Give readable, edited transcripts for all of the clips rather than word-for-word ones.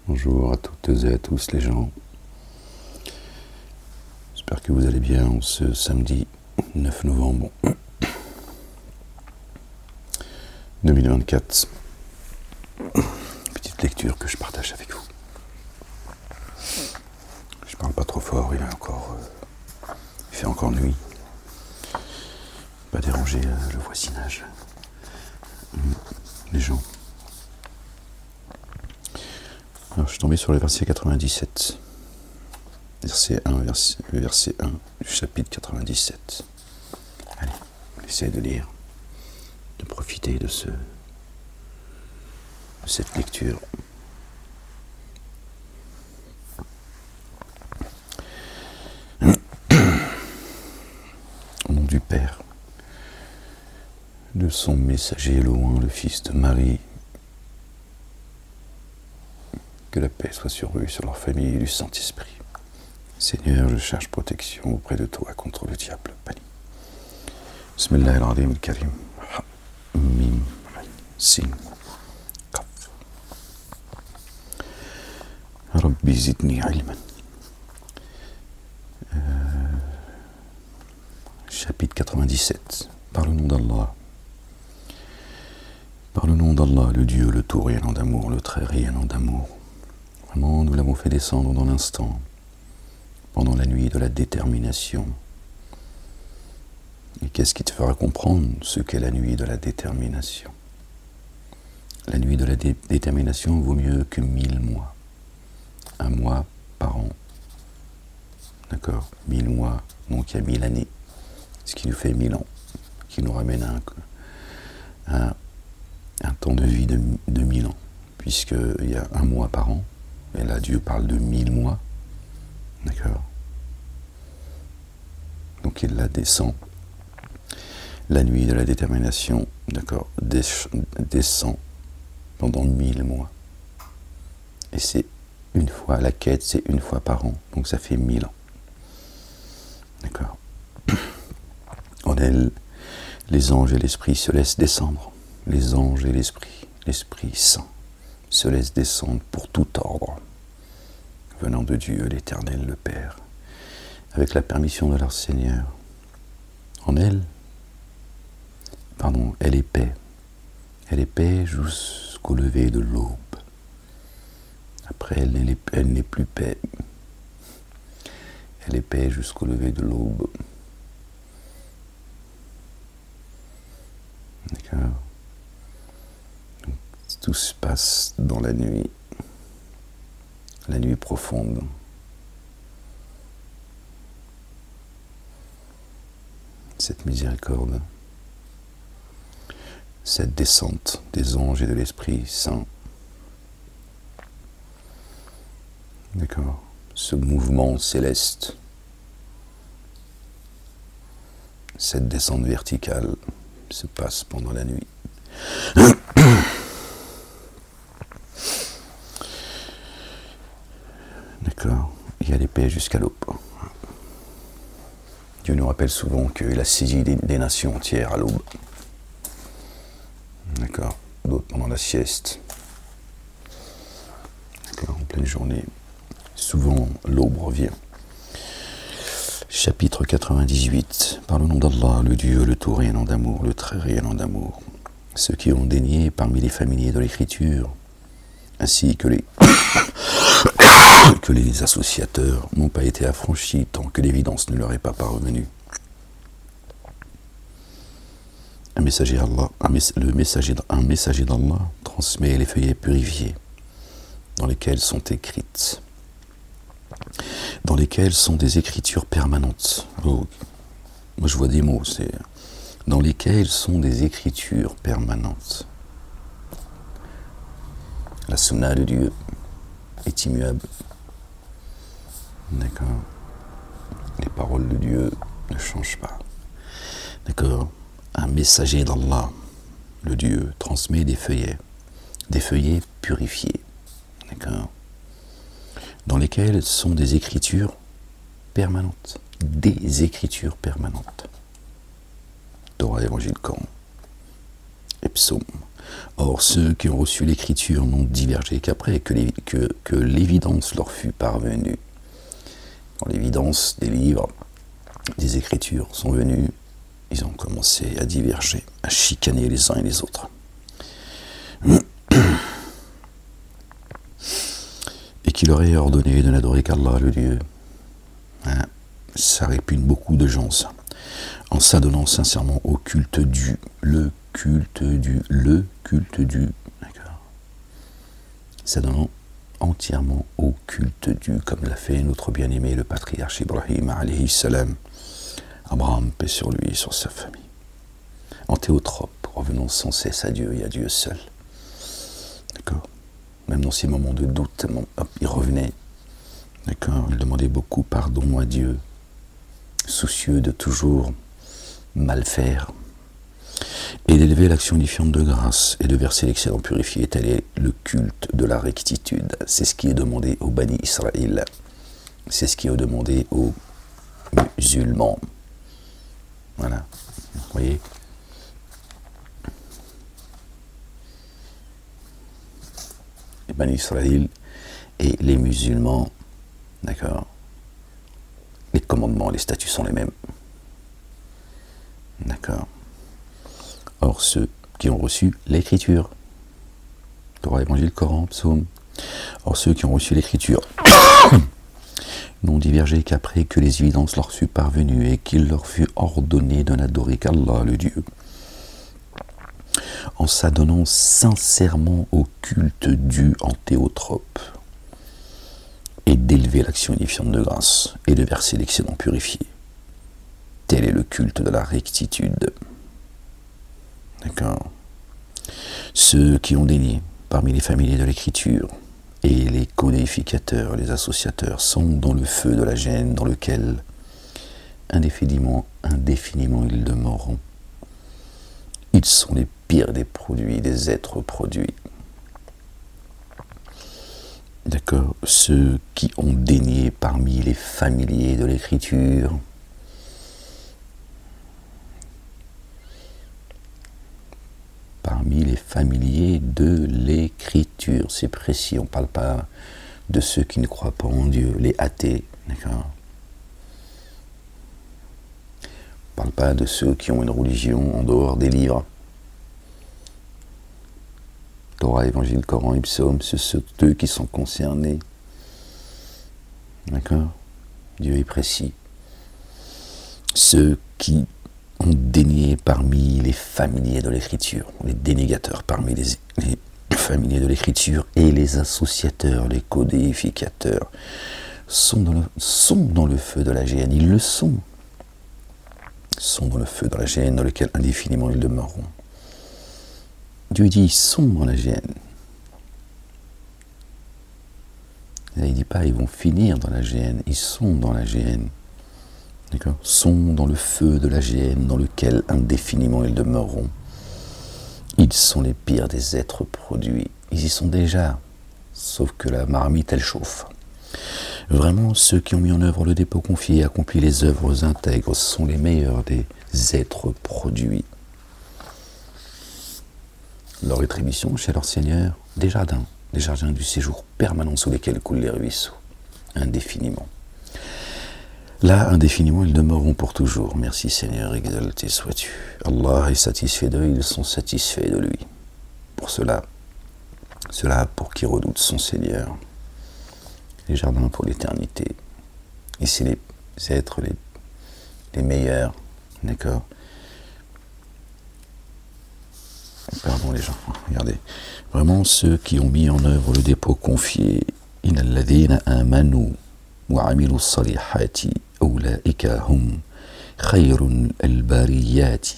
Bonjour à toutes et à tous les gens. J'espère que vous allez bien en ce samedi 9 novembre 2024. Petite lecture que je partage avec vous. Je parle pas trop fort, il fait encore nuit. Pas déranger le voisinage. Les gens. Alors je suis tombé sur le verset 97. Verset 1 du chapitre 97. Allez, on essaie de lire, de profiter de cette lecture. Au nom du Père, de son messager loin, le Fils de Marie, que la paix soit sur eux, sur leur famille et du Saint-Esprit. Seigneur, je cherche protection auprès de toi contre le diable. Bani. Bismillahirrahmanirrahim al-Karim. Mim, Sin, Kaf. Rabbi zidni ilman. Chapitre 97. Par le nom d'Allah. Par le nom d'Allah, le Dieu, le tout rayonnant d'amour, le très rayonnant d'amour. Vraiment, nous l'avons fait descendre dans l'instant, pendant la nuit de la détermination. Et qu'est-ce qui te fera comprendre ce qu'est la nuit de la détermination? La nuit de la détermination vaut mieux que 1000 mois. Un mois par an. D'accord? 1000 mois, donc il y a 1000 années. Ce qui nous fait 1000 ans. Qui nous ramène à un temps de vie de 1000 ans. Puisqu'il y a un mois par an. Et là, Dieu parle de 1000 mois. D'accord? Donc il la descend. La nuit de la détermination, d'accord, descend pendant 1000 mois. Et c'est une fois, la quête, c'est une fois par an. Donc ça fait 1000 ans. D'accord? En elle, les anges et l'Esprit se laissent descendre. Les anges et l'Esprit Saint, se laissent descendre pour tout ordre, venant de Dieu, l'Éternel, le Père, avec la permission de leur Seigneur. En elle, elle est paix. Elle est paix jusqu'au lever de l'aube. Après, elle n'est plus paix. Elle est paix jusqu'au lever de l'aube. D'accord? Tout se passe dans la nuit profonde. Cette miséricorde, cette descente des anges et de l'Esprit Saint. D'accord? Ce mouvement céleste, cette descente verticale se passe pendant la nuit. D'accord? Il y a les paix jusqu'à l'aube. Dieu nous rappelle souvent qu'il a saisi des nations entières à l'aube. D'accord? D'autres pendant la sieste. D'accord? En pleine journée. Souvent, l'aube revient. Chapitre 98. Par le nom d'Allah, le Dieu, le tout rayonnant d'amour, le très rayonnant d'amour. Ceux qui ont daigné parmi les familiers de l'Écriture, ainsi que les associateurs n'ont pas été affranchis tant que l'évidence ne leur est pas parvenue. Un messager d'Allah transmet les feuillets purifiés, dans lesquels sont écrites, dans lesquels sont des écritures permanentes. Oh, moi je vois des mots, c'est dans lesquels sont des écritures permanentes. La sunna de Dieu est immuable. D'accord? Les paroles de Dieu ne changent pas. D'accord? Un messager d'Allah, le Dieu, transmet des feuillets purifiés. D'accord? Dans lesquels sont des écritures permanentes. Des écritures permanentes. Torah, Évangile, Coran et Psaume. Or, ceux qui ont reçu l'écriture n'ont divergé qu'après que l'évidence leur fut parvenue. Quand l'évidence des livres, des écritures sont venues, ils ont commencé à diverger, à chicaner les uns et les autres. Et qu'il leur est ordonné de n'adorer qu'Allah, le Dieu. Hein, ça répugne beaucoup de gens, ça. En s'adonnant sincèrement au culte du, le culte du, d'accord. S'adonnant entièrement au culte du, comme l'a fait notre bien-aimé, le patriarche Ibrahim, alayhi salam. Abraham, paix sur lui et sur sa famille. En théotrope, revenant sans cesse à Dieu et à Dieu seul. D'accord. Même dans ces moments de doute, hop, il revenait. D'accord. Il demandait beaucoup pardon à Dieu, soucieux de toujours mal faire, et d'élever l'action unifiante de grâce et de verser l'excellent purifié. Tel est le culte de la rectitude. C'est ce qui est demandé aux Bani Israël. C'est ce qui est demandé aux musulmans. Voilà. Vous voyez ? Les Bani Israël et les musulmans, d'accord ? Les commandements, les statuts sont les mêmes. D'accord. Or, ceux qui ont reçu l'écriture, Torah, Évangile, Coran, Psaume, or ceux qui ont reçu l'écriture n'ont divergé qu'après que les évidences leur furent parvenues et qu'il leur fut ordonné de n'adorer qu'Allah, le Dieu, en s'adonnant sincèrement au culte dû en théotrope, et d'élever l'action unifiante de grâce et de verser l'excellent purifié. Tel est le culte de la rectitude. D'accord. Ceux qui ont dénié parmi les familiers de l'écriture et les codificateurs, les associateurs, sont dans le feu de la gêne dans lequel indéfiniment ils demeureront. Ils sont les pires des produits, des êtres produits. D'accord. Ceux qui ont dénié parmi les familiers de l'écriture, parmi les familiers de l'écriture, c'est précis, on ne parle pas de ceux qui ne croient pas en Dieu, les athées, d'accord. On ne parle pas de ceux qui ont une religion en dehors des livres. Torah, Évangile, Coran et Psaume, c'est ceux qui sont concernés. D'accord. Dieu est précis. Ceux qui ont dénié parmi les familiers de l'écriture, les dénégateurs parmi les familiers de l'écriture et les associateurs, les codificateurs, sont dans le feu de la géhenne. Ils le sont dans le feu de la géhenne dans lequel indéfiniment ils demeureront. Dieu dit, ils sont dans la géhenne. Il ne dit pas, ils vont finir dans la géhenne, ils sont dans la géhenne. D'accord ? Sont dans le feu de la géhenne dans lequel indéfiniment ils demeureront. Ils sont les pires des êtres produits. Ils y sont déjà, sauf que la marmite, elle chauffe. Vraiment, ceux qui ont mis en œuvre le dépôt confié et accompli les œuvres intègres sont les meilleurs des êtres produits. Leur rétribution chez leur Seigneur, des jardins du séjour permanent sous lesquels coulent les ruisseaux, indéfiniment. Là, indéfiniment, ils demeureront pour toujours. Merci Seigneur, exalté sois-tu. Allah est satisfait d'eux, ils sont satisfaits de lui. Pour cela pour qui redoute son Seigneur. Les jardins pour l'éternité. Et c'est les êtres les meilleurs, d'accord ? Pardon les gens, regardez. Vraiment ceux qui ont mis en œuvre le dépôt confié. Innal ladhina amanu wa amilu salihati ulaika hum khayrun al-bariyati.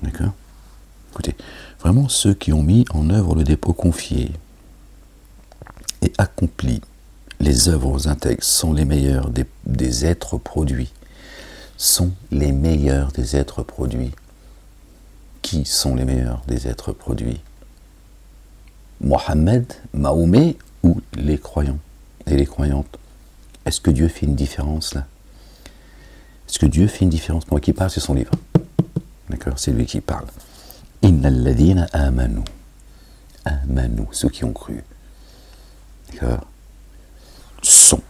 D'accord ? Écoutez, vraiment ceux qui ont mis en œuvre le dépôt confié et accompli les œuvres intègres sont les meilleurs des êtres produits. Sont les meilleurs des êtres produits. Qui sont les meilleurs des êtres produits? Mohammed, Mahomet ou les croyants et les croyantes? Est-ce que Dieu fait une différence là? Est-ce que Dieu fait une différence? Moi qui parle, c'est son livre. D'accord? C'est lui qui parle. Innal ladina amanu. Amanu, ceux qui ont cru. D'accord? Sont.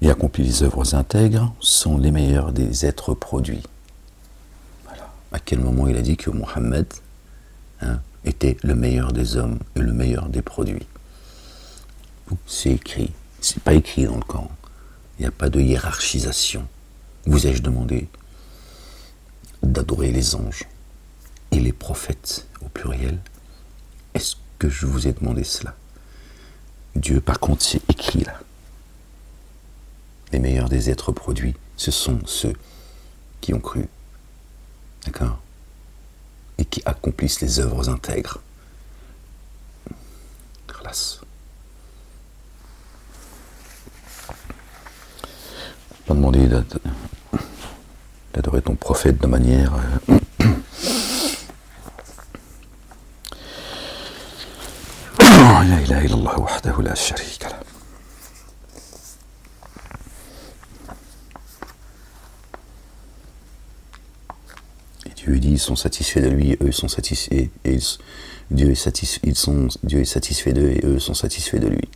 Et accomplis les œuvres intègres, sont les meilleurs des êtres produits. Voilà. À quel moment il a dit que Mohammed était le meilleur des hommes et le meilleur des produits? C'est écrit. C'est pas écrit dans le Coran. Il n'y a pas de hiérarchisation. Vous ai-je demandé d'adorer les anges et les prophètes au pluriel? Est-ce que je vous ai demandé cela? Dieu, par contre, c'est écrit là. Les meilleurs des êtres produits, ce sont ceux qui ont cru, d'accord, et qui accomplissent les œuvres intègres. Classe. Pas demander d'adorer ton prophète de manière la ilaha illallah wahdahu la sharika lah. Et Dieu dit, ils sont satisfaits de lui, eux sont satisfaits, et Dieu est satisfait d'eux et eux sont satisfaits de lui.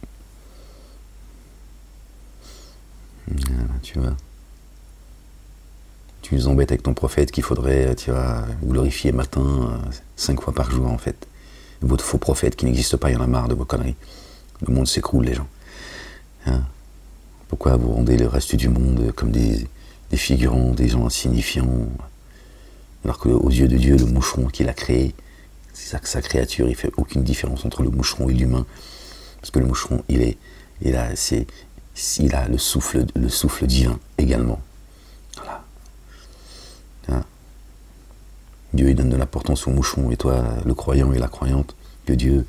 Voilà, tu vois. Tu nous embêtes avec ton prophète qu'il faudrait, tu vois, glorifier matin 5 fois par jour en fait. Votre faux prophète qui n'existe pas, il y en a marre de vos conneries. Le monde s'écroule, les gens. Hein? Pourquoi vous rendez le reste du monde comme des figurants, des gens insignifiants, alors qu'aux yeux de Dieu, le moucheron qu'il a créé, c'est sa créature, il ne fait aucune différence entre le moucheron et l'humain. Parce que le moucheron, il a le souffle divin également. Voilà. Hein? Dieu il donne de l'importance au moucheron, et toi, le croyant et la croyante, que Dieu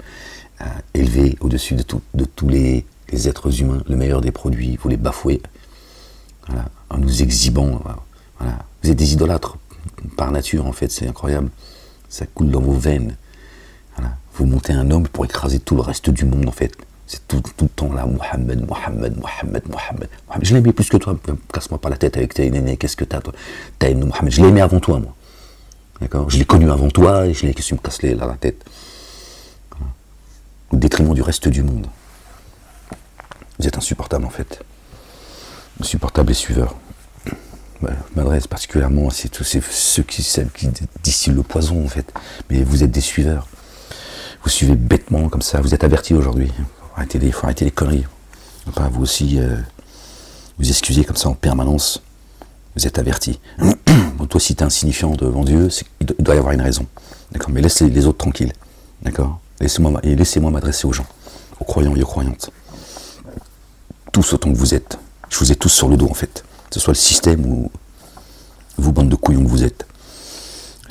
a élevé au-dessus de tous les êtres humains, le meilleur des produits, vous les bafouez, voilà, en nous exhibant. Voilà. Vous êtes des idolâtres par nature, en fait, c'est incroyable. Ça coule dans vos veines. Voilà. Vous montez un homme pour écraser tout le reste du monde, en fait. C'est tout le temps là, Mohammed. Je l'ai aimé plus que toi, casse-moi pas la tête avec tes nénés, qu'est-ce que t'as, toi? T'as aimé Mohammed, je l'ai aimé avant toi, moi. D'accord? Je l'ai connu avant toi, et je l'ai qu'est-ce que tu me casses la tête. Voilà. Au détriment du reste du monde. Vous êtes insupportable, en fait. Insupportable et suiveur. Je m'adresse particulièrement à tous ceux qui distillent le poison, en fait. Mais vous êtes des suiveurs. Vous suivez bêtement, comme ça. Vous êtes avertis aujourd'hui. Il faut arrêter les conneries. Il ne faut pas vous aussi vous excuser comme ça en permanence. Vous êtes avertis. Bon, toi, si tu es insignifiant devant Dieu, il doit y avoir une raison. D'accord? Mais laisse les autres tranquilles. D'accord? Laissez-moi m'adresser aux gens, aux croyants et aux croyantes. Tous autant que vous êtes. Je vous ai tous sur le dos, en fait. Que ce soit le système ou vous, bande de couillons que vous êtes.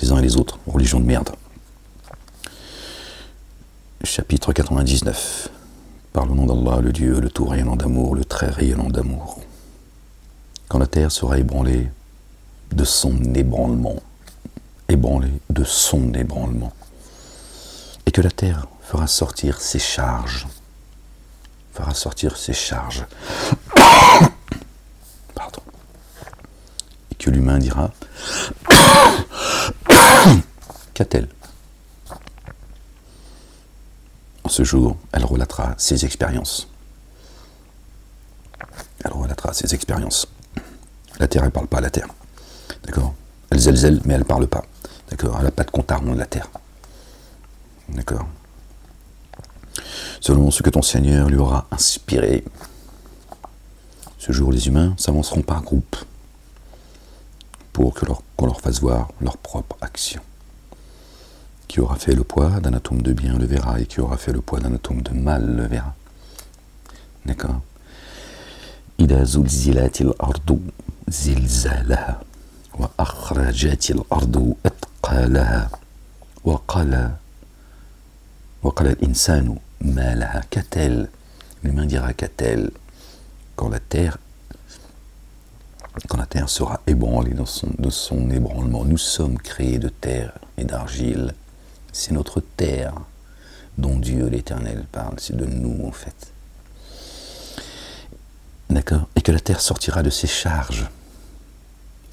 Les uns et les autres. Religion de merde. Chapitre 99. Par le nom d'Allah, le Dieu, le tout rayonnant d'amour, le très rayonnant d'amour. Quand la terre sera ébranlée de son ébranlement, et que la terre fera sortir ses charges, pardon, et que l'humain dira, qu'a-t-elle? En ce jour, elle relatera ses expériences. La terre, elle ne parle pas à la terre. D'accord? Elle zèle, mais elle ne parle pas. D'accord? Elle n'a pas de compte à rendre, la terre. D'accord? Selon ce que ton Seigneur lui aura inspiré. Ce jour, les humains s'avanceront par groupe pour qu'on leur fasse voir leur propre action. Qui aura fait le poids d'un atome de bien le verra, et qui aura fait le poids d'un atome de mal le verra. D'accord? إذا زلزلت الأرض زلزالها وأخرجت الأرض أثقالها وقال الإنسان ما لها qu'a-t-elle? L'humain dira qu'a-t-elle? Quand la terre sera ébranlée de son ébranlement. Nous sommes créés de terre et d'argile. C'est notre terre dont Dieu l'Éternel parle. C'est de nous, en fait. D'accord? Et que la terre sortira de ses charges.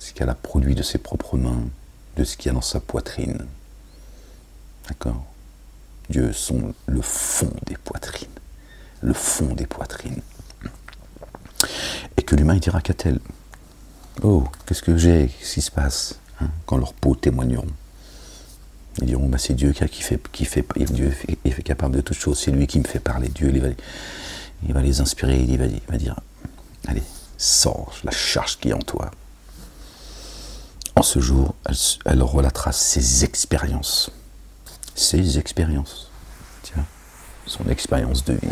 ce qu'elle a produit de ses propres mains, de ce qu'il y a dans sa poitrine. D'accord? Dieu sont le fond des poitrines. Le fond des poitrines. Et que l'humain, il dira qu'a-t-elle? Oh, qu'est-ce que j'ai? Qu'est-ce qui se passe? Hein? Quand leurs peaux témoigneront. Ils diront, bah, c'est Dieu qui fait, Dieu est capable de toutes choses, c'est lui qui me fait parler. Dieu, il va les inspirer, il va dire, allez, sors la charge qui est en toi. En ce jour, elle relatera ses expériences. Ses expériences. Tiens, son expérience de vie.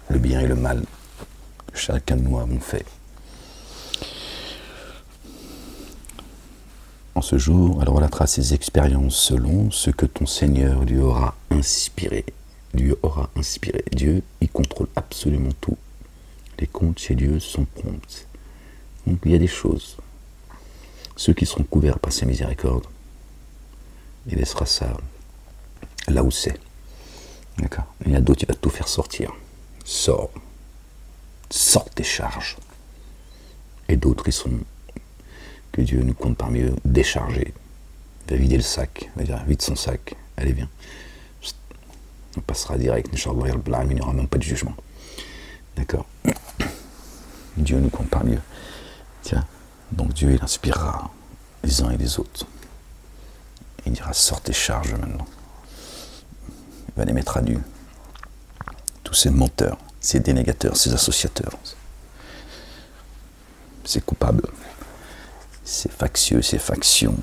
Le bien et le mal que chacun de nous avons fait. En ce jour, elle relatera ses expériences selon ce que ton Seigneur lui aura inspiré. Lui aura inspiré. Dieu, il contrôle absolument tout. Les comptes chez Dieu sont prompts. Donc il y a des choses. Ceux qui seront couverts par ses miséricordes, il laissera ça là où c'est. D'accord? Il y a d'autres, il va tout faire sortir. Sors. Sors tes charges. Et d'autres, ils sont, que Dieu nous compte parmi eux, déchargés. Il va vider le sac. Il va dire, vide son sac. Allez, viens. On passera direct. Inch'Allah, il n'y aura même pas de jugement. D'accord? Dieu nous compte parmi eux. Tiens. Donc Dieu, il inspirera les uns et les autres. Il dira, sors tes charges maintenant. Il va les mettre à nu. Tous ces menteurs, ces dénégateurs, ces associateurs, ces coupables, ces factieux, ces factions,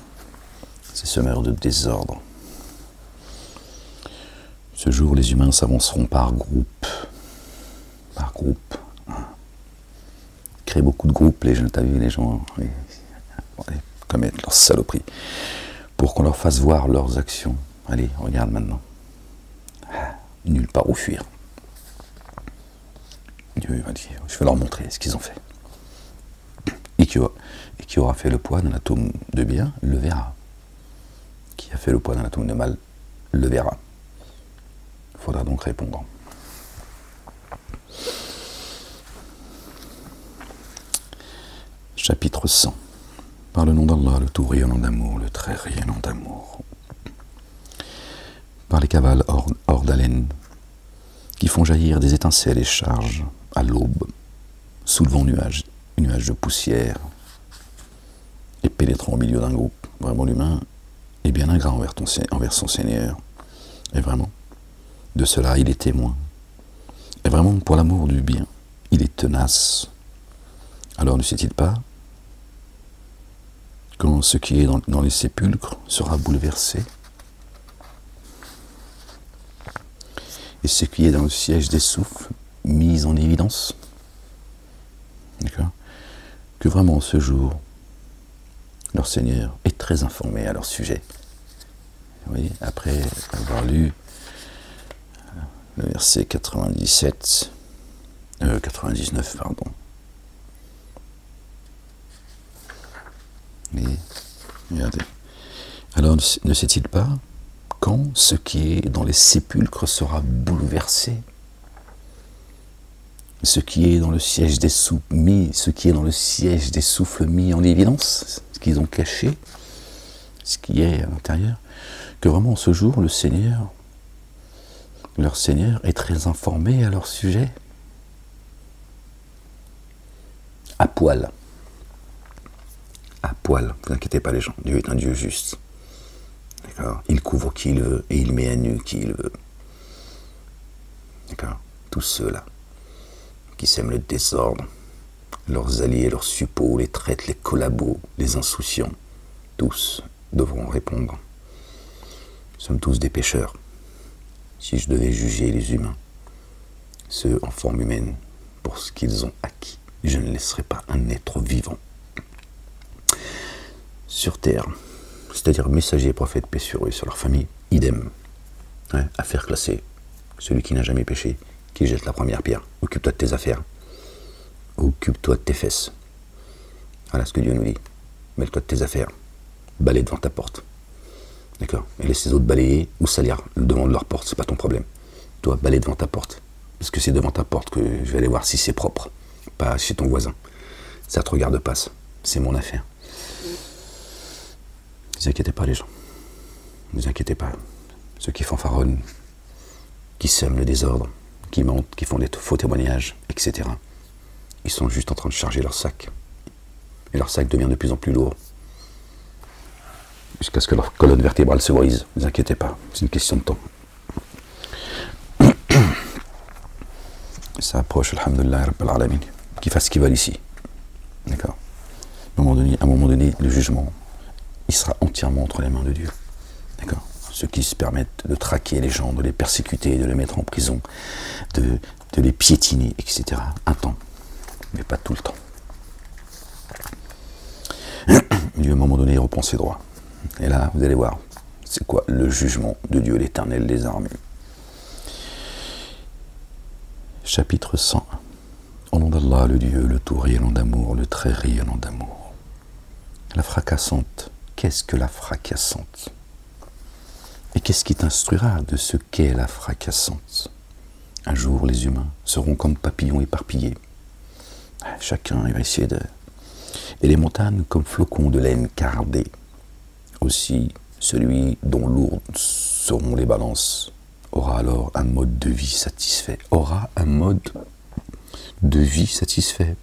ces semeurs de désordre. Ce jour, les humains s'avanceront par groupe. Par groupe. Créer beaucoup de groupes, les jeunes, t'as vu, les gens, commettent leurs saloperies, pour qu'on leur fasse voir leurs actions. Allez, regarde maintenant. Nulle part où fuir. Dieu va dire, je vais leur montrer ce qu'ils ont fait. Et qui aura fait le poids d'un atome de bien, le verra. Qui a fait le poids d'un atome de mal, le verra. Il faudra donc répondre. Chapitre 100. Par le nom d'Allah, le tout rayonnant d'amour, le très rayonnant d'amour. Par les cavales hors d'haleine, qui font jaillir des étincelles et charges à l'aube, soulevant nuages de poussière, et pénétrant au milieu d'un groupe. Vraiment, l'humain est bien ingrat envers son Seigneur. Et vraiment, de cela, il est témoin. Et vraiment, pour l'amour du bien, il est tenace. Alors ne sait-il pas, quand ce qui est dans les sépulcres sera bouleversé, et ce qui est dans le siège des souffles mis en évidence, d'accord, que vraiment ce jour, leur Seigneur est très informé à leur sujet. Vous voyez, après avoir lu le verset 99, pardon. Et regardez. Alors ne sait-il pas quand ce qui est dans les sépulcres sera bouleversé, ce qui est dans le siège des souffles mis, en évidence, ce qu'ils ont caché, ce qui est à l'intérieur, que vraiment ce jour le Seigneur, leur Seigneur est très informé à leur sujet, à poil. À poil, ne vous inquiétez pas les gens, Dieu est un Dieu juste. D'accord? Il couvre qui il veut et il met à nu qui il veut. D'accord? Tous ceux-là qui sèment le désordre, leurs alliés, leurs suppôts, les traîtres, les collabos, les insouciants, tous devront répondre. Nous sommes tous des pécheurs. Si je devais juger les humains, ceux en forme humaine, pour ce qu'ils ont acquis, je ne laisserai pas un être vivant sur terre, c'est-à-dire messager, prophète, paix sur eux, sur leur famille, idem. Ouais, affaire classée. Celui qui n'a jamais péché, qui jette la première pierre. Occupe-toi de tes affaires. Occupe-toi de tes fesses. Voilà ce que Dieu nous dit. Mêle-toi de tes affaires. Balaye devant ta porte. D'accord? Et laisse les autres balayer ou salir devant leur porte, c'est pas ton problème. Toi, balaye devant ta porte. Parce que c'est devant ta porte que je vais aller voir si c'est propre. Pas chez ton voisin. Ça te regarde pas. c'est mon affaire. Ne vous inquiétez pas les gens. Ne vous inquiétez pas. Ceux qui fanfaronnent, qui sèment le désordre, qui mentent, qui font des faux témoignages, etc. Ils sont juste en train de charger leur sac. Et leur sac devient de plus en plus lourd. Jusqu'à ce que leur colonne vertébrale se brise. Ne vous inquiétez pas, c'est une question de temps. Ça approche, alhamdoulilah, rabbil alamin. Qu'ils fassent ce qu'ils veulent ici. D'accord. À un moment donné, le jugement, il sera entièrement entre les mains de Dieu. D'accord. Ceux qui se permettent de traquer les gens, de les persécuter, de les mettre en prison, de les piétiner, etc. Un temps, mais pas tout le temps. Dieu, à un moment donné, il reprend ses droits. Et là, vous allez voir, c'est quoi le jugement de Dieu, l'Éternel des armées. Chapitre 100. Au nom d'Allah, le Dieu, le tout rayonnant d'amour, le très rayonnant d'amour. La fracassante, qu'est-ce que la fracassante? Et qu'est-ce qui t'instruira de ce qu'est la fracassante? Un jour, les humains seront comme papillons éparpillés. Chacun, il va essayer de... Et les montagnes comme flocons de laine cardés. Aussi, celui dont lourdes seront les balances aura alors un mode de vie satisfait. Aura un mode de vie satisfait.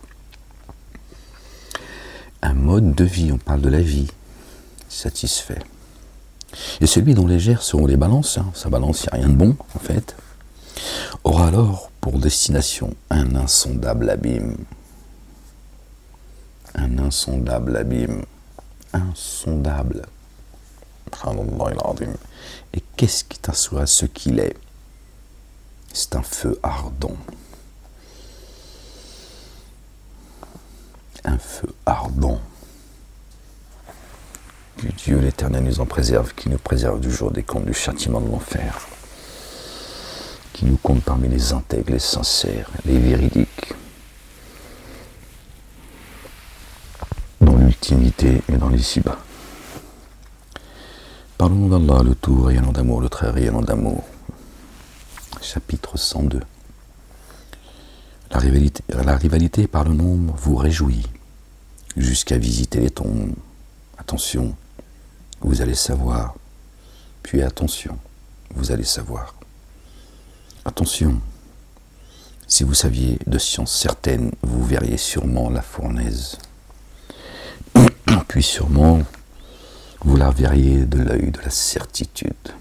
Un mode de vie, on parle de la vie, satisfait. Et celui dont légères seront les balances, sa balance, il n'y a rien de bon, en fait, aura alors pour destination un insondable abîme. Un insondable abîme. Insondable. Et qu'est-ce qui t'instruira ce qu'il est? C'est un feu ardent. Un feu ardent. Que Dieu l'Éternel nous en préserve, qui nous préserve du jour des comptes, du châtiment de l'enfer, qui nous compte parmi les intègres, les sincères, les véridiques, dans l'ultimité et dans l'ici-bas. Parlons d'Allah, le tout rayonnant d'amour, le très rayonnant d'amour. Chapitre 102. La rivalité par le nombre vous réjouit, jusqu'à visiter les tombes. Attention, vous allez savoir. Puis attention, vous allez savoir. Attention, si vous saviez de science certaine, vous verriez sûrement la fournaise. Puis sûrement, vous la verriez de l'œil de la certitude.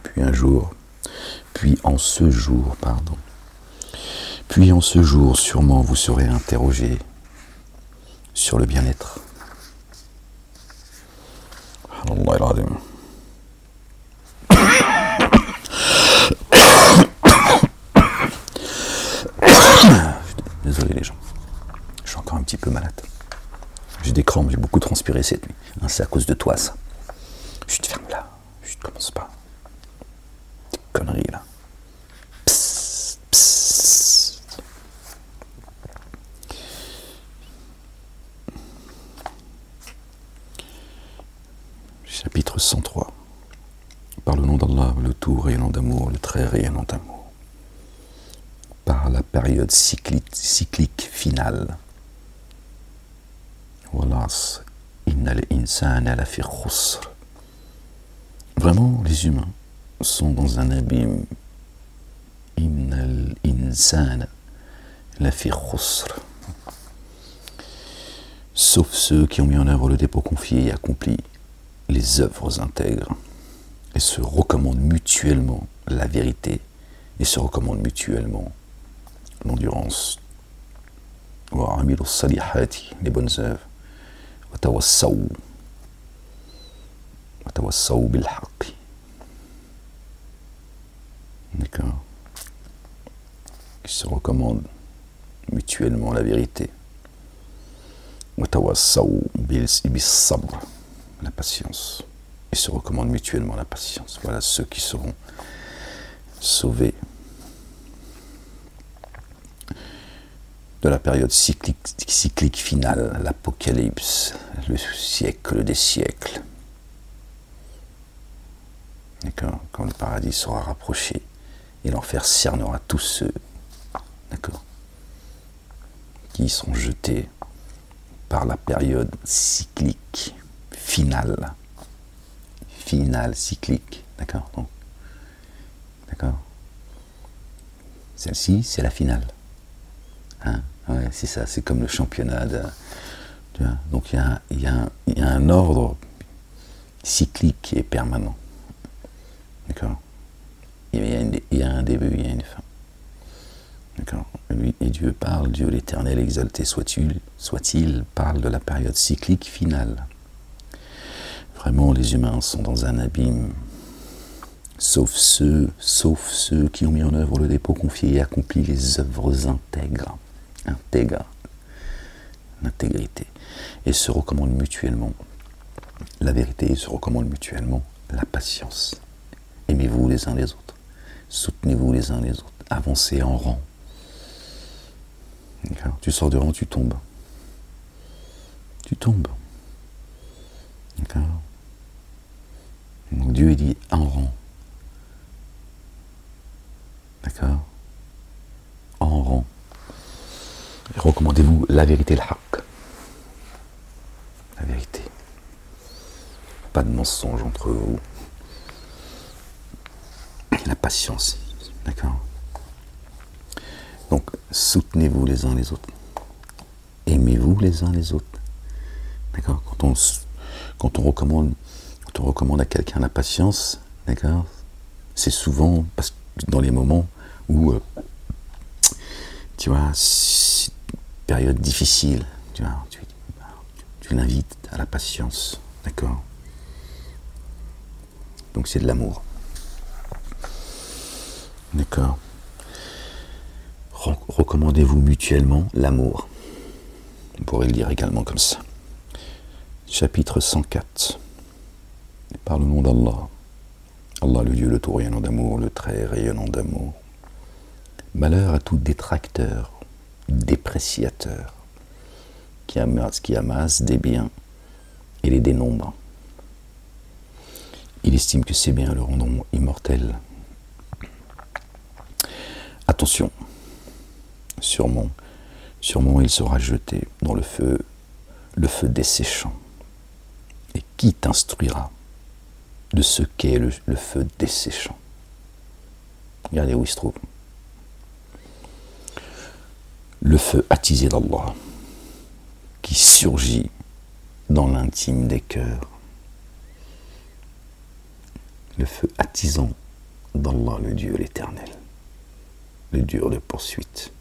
Puis un jour, puis en ce jour, sûrement vous serez interrogé sur le bien-être. Désolé les gens, je suis encore un petit peu malade. J'ai des crampes, j'ai beaucoup transpiré cette nuit. C'est à cause de toi ça. Je te ferme là, je ne commence pas. Des conneries là. Psst, psst. Chapitre 103. Par le nom d'Allah, le tout rayonnant d'amour, le très rayonnant d'amour. Par la période cyclique finale. Vraiment, les humains sont dans un abîme. Innal insana lafi khusr. Sauf ceux qui ont mis en œuvre le dépôt confié et accompli les œuvres intègres et se recommandent mutuellement la vérité et se recommandent mutuellement l'endurance. Wa amilu salihati, les bonnes œuvres. وتوسوا بالحق. D'accord. Qui se recommandent mutuellement la vérité. وتوسوا بالصبر, la patience. Ils se recommandent mutuellement la patience. Voilà ceux qui seront sauvés de la période cyclique finale, l'apocalypse, le siècle des siècles. D'accord. Quand le paradis sera rapproché et l'enfer cernera tous ceux, d'accord, qui sont jetés par la période cyclique finale. Finale cyclique, d'accord? Donc, d'accord? Celle-ci, c'est la finale. Hein? Ouais, c'est ça, c'est comme le championnat. Tu vois? Donc il y a un ordre cyclique et permanent. D'accord? Il y a un début, il y a une fin. D'accord? Et Dieu parle, Dieu l'Éternel, exalté soit-il, parle de la période cyclique finale. Vraiment, les humains sont dans un abîme, sauf ceux qui ont mis en œuvre le dépôt confié et accompli les œuvres intègres, l'intégrité, et se recommandent mutuellement la vérité, et se recommandent mutuellement la patience. Aimez-vous les uns les autres, soutenez-vous les uns les autres, avancez en rang. Tu sors de rang, tu tombes. Tu tombes. D'accord? Donc Dieu dit en rang. D'accord? En rang. Et recommandez-vous la vérité, le haqq. La vérité. Pas de mensonge entre vous. La patience. D'accord? Donc, soutenez-vous les uns les autres. Aimez-vous les uns les autres. D'accord? Quand on recommande à quelqu'un la patience, d'accord? C'est souvent parce que dans les moments où, tu vois, c'est une période difficile, tu vois, tu l'invites à la patience, d'accord? Donc c'est de l'amour. D'accord? Recommandez-vous mutuellement l'amour. On pourrait le dire également comme ça. Chapitre 104. Par le nom d'Allah. Allah, le Dieu, le tout rayonnant d'amour, le très rayonnant d'amour. Malheur à tout détracteur, dépréciateur, qui amasse des biens et les dénombre. Il estime que ces biens le rendront immortel. Attention, sûrement il sera jeté dans le feu desséchant. Et qui t'instruira de ce qu'est le feu desséchant? Regardez où il se trouve. Le feu attisé d'Allah, qui surgit dans l'intime des cœurs. Le feu attisant d'Allah, le Dieu l'Éternel, le Dieu de poursuite.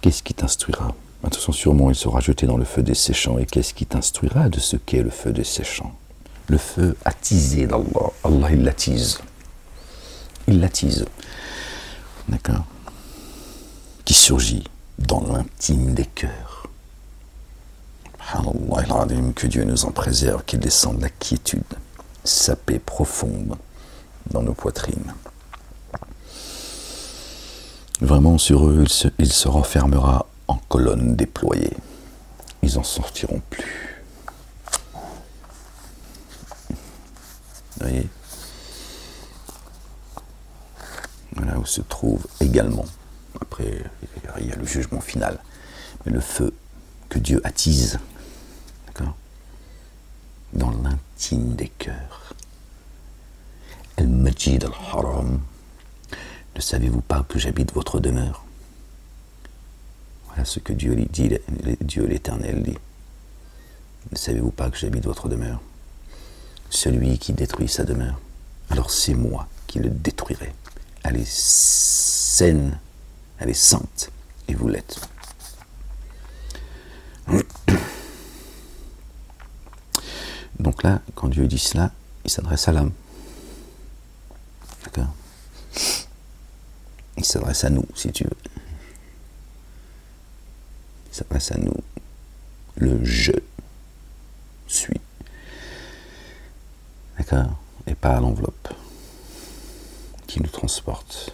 Qu'est-ce qui t'instruira? Attention, sûrement il sera jeté dans le feu desséchant. Et qu'est-ce qui t'instruira de ce qu'est le feu desséchant? Le feu attisé d'Allah. Allah, il l'attise. Il l'attise. D'accord? Qui surgit dans l'intime des cœurs. Subhanallah, que Dieu nous en préserve, qu'il descende la quiétude, sa paix profonde dans nos poitrines. Vraiment, sur eux, il se renfermera en colonnes déployées. Ils n'en sortiront plus. Vous voyez? Voilà où se trouve également, après il y a le jugement final, mais le feu que Dieu attise, d'accord, dans l'intime des cœurs. Al-Majid al-Haram, ne savez-vous pas que j'habite votre demeure? Voilà ce que Dieu dit, Dieu l'Éternel dit. Ne savez-vous pas que j'habite votre demeure? Celui qui détruit sa demeure, alors c'est moi qui le détruirai. Elle est saine, elle est sainte, et vous l'êtes. Donc là, quand Dieu dit cela, il s'adresse à l'homme. D'accord? Il s'adresse à nous, si tu veux. Il s'adresse à nous. Le je suis. D'accord? Et pas à l'enveloppe qui nous transporte.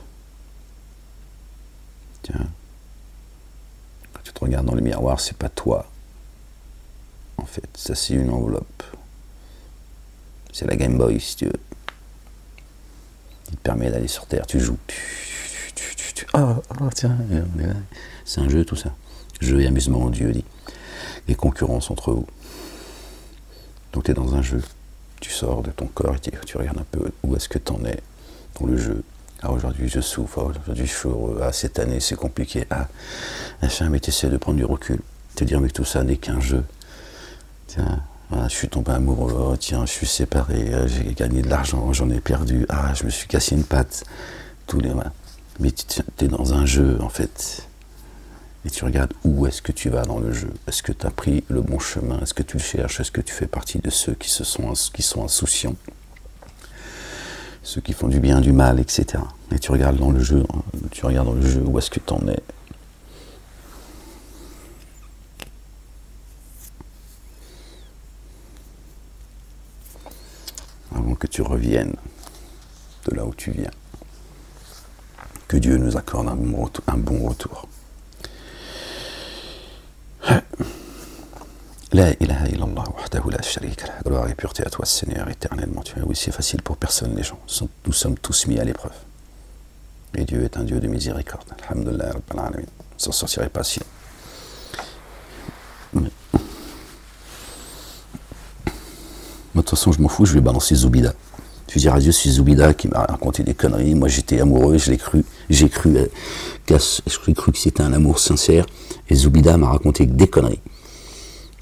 Tiens. Quand tu te regardes dans le miroir, c'est pas toi. En fait, ça c'est une enveloppe. C'est la Game Boy, si tu veux. Il te permet d'aller sur Terre, tu joues. Tiens, c'est un jeu tout ça. Jeu et amusement, Dieu dit. Et concurrence entre vous. Donc tu es dans un jeu, tu sors de ton corps et tu regardes un peu où est-ce que tu en es dans le jeu. Ah, aujourd'hui je souffre, aujourd'hui je suis heureux, ah, cette année c'est compliqué, ah, machin, mais tu essaies de prendre du recul, te dire mais que tout ça n'est qu'un jeu. Tiens, ah, je suis tombé amoureux, oh, tiens, je suis séparé, j'ai gagné de l'argent, j'en ai perdu, ah, je me suis cassé une patte, tous les mois. Mais tu es dans un jeu en fait. Et tu regardes où est-ce que tu vas dans le jeu. Est-ce que tu as pris le bon chemin? Est-ce que tu le cherches? Est-ce que tu fais partie de ceux qui sont insouciants? Ceux qui font du bien, du mal, etc. Et tu regardes dans le jeu, où est-ce que tu en es. Avant que tu reviennes de là où tu viens. Que Dieu nous accorde un bon retour. La ilaha illallah wahdahu la sharika lah. Gloire et pureté à toi, Seigneur, éternellement. Tu es oui, c'est facile pour personne, les gens. Nous sommes tous mis à l'épreuve. Et Dieu est un Dieu de miséricorde. Alhamdulillah, Rabbil Alamin. On ne s'en sortirait pas si. De toute façon, je m'en fous, je vais balancer Zoubida. Je vais dire à Dieu, c'est Zoubida qui m'a raconté des conneries. Moi, j'étais amoureux, j'ai cru que c'était un amour sincère. Et Zoubida m'a raconté des conneries.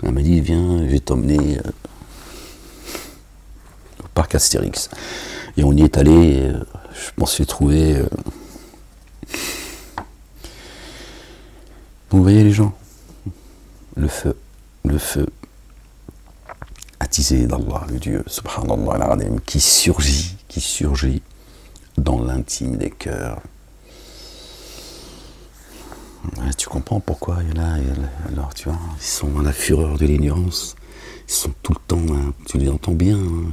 Elle m'a dit, viens, je vais t'emmener au parc Astérix. Et on y est allé, je pensais trouver... Donc vous voyez les gens, le feu attisé d'Allah, le Dieu, subhanallah al-azim, qui surgit dans l'intime des cœurs. Ouais, tu comprends pourquoi il y en a, alors tu vois, ils sont dans la fureur de l'ignorance, ils sont tout le temps, hein, tu les entends bien, hein,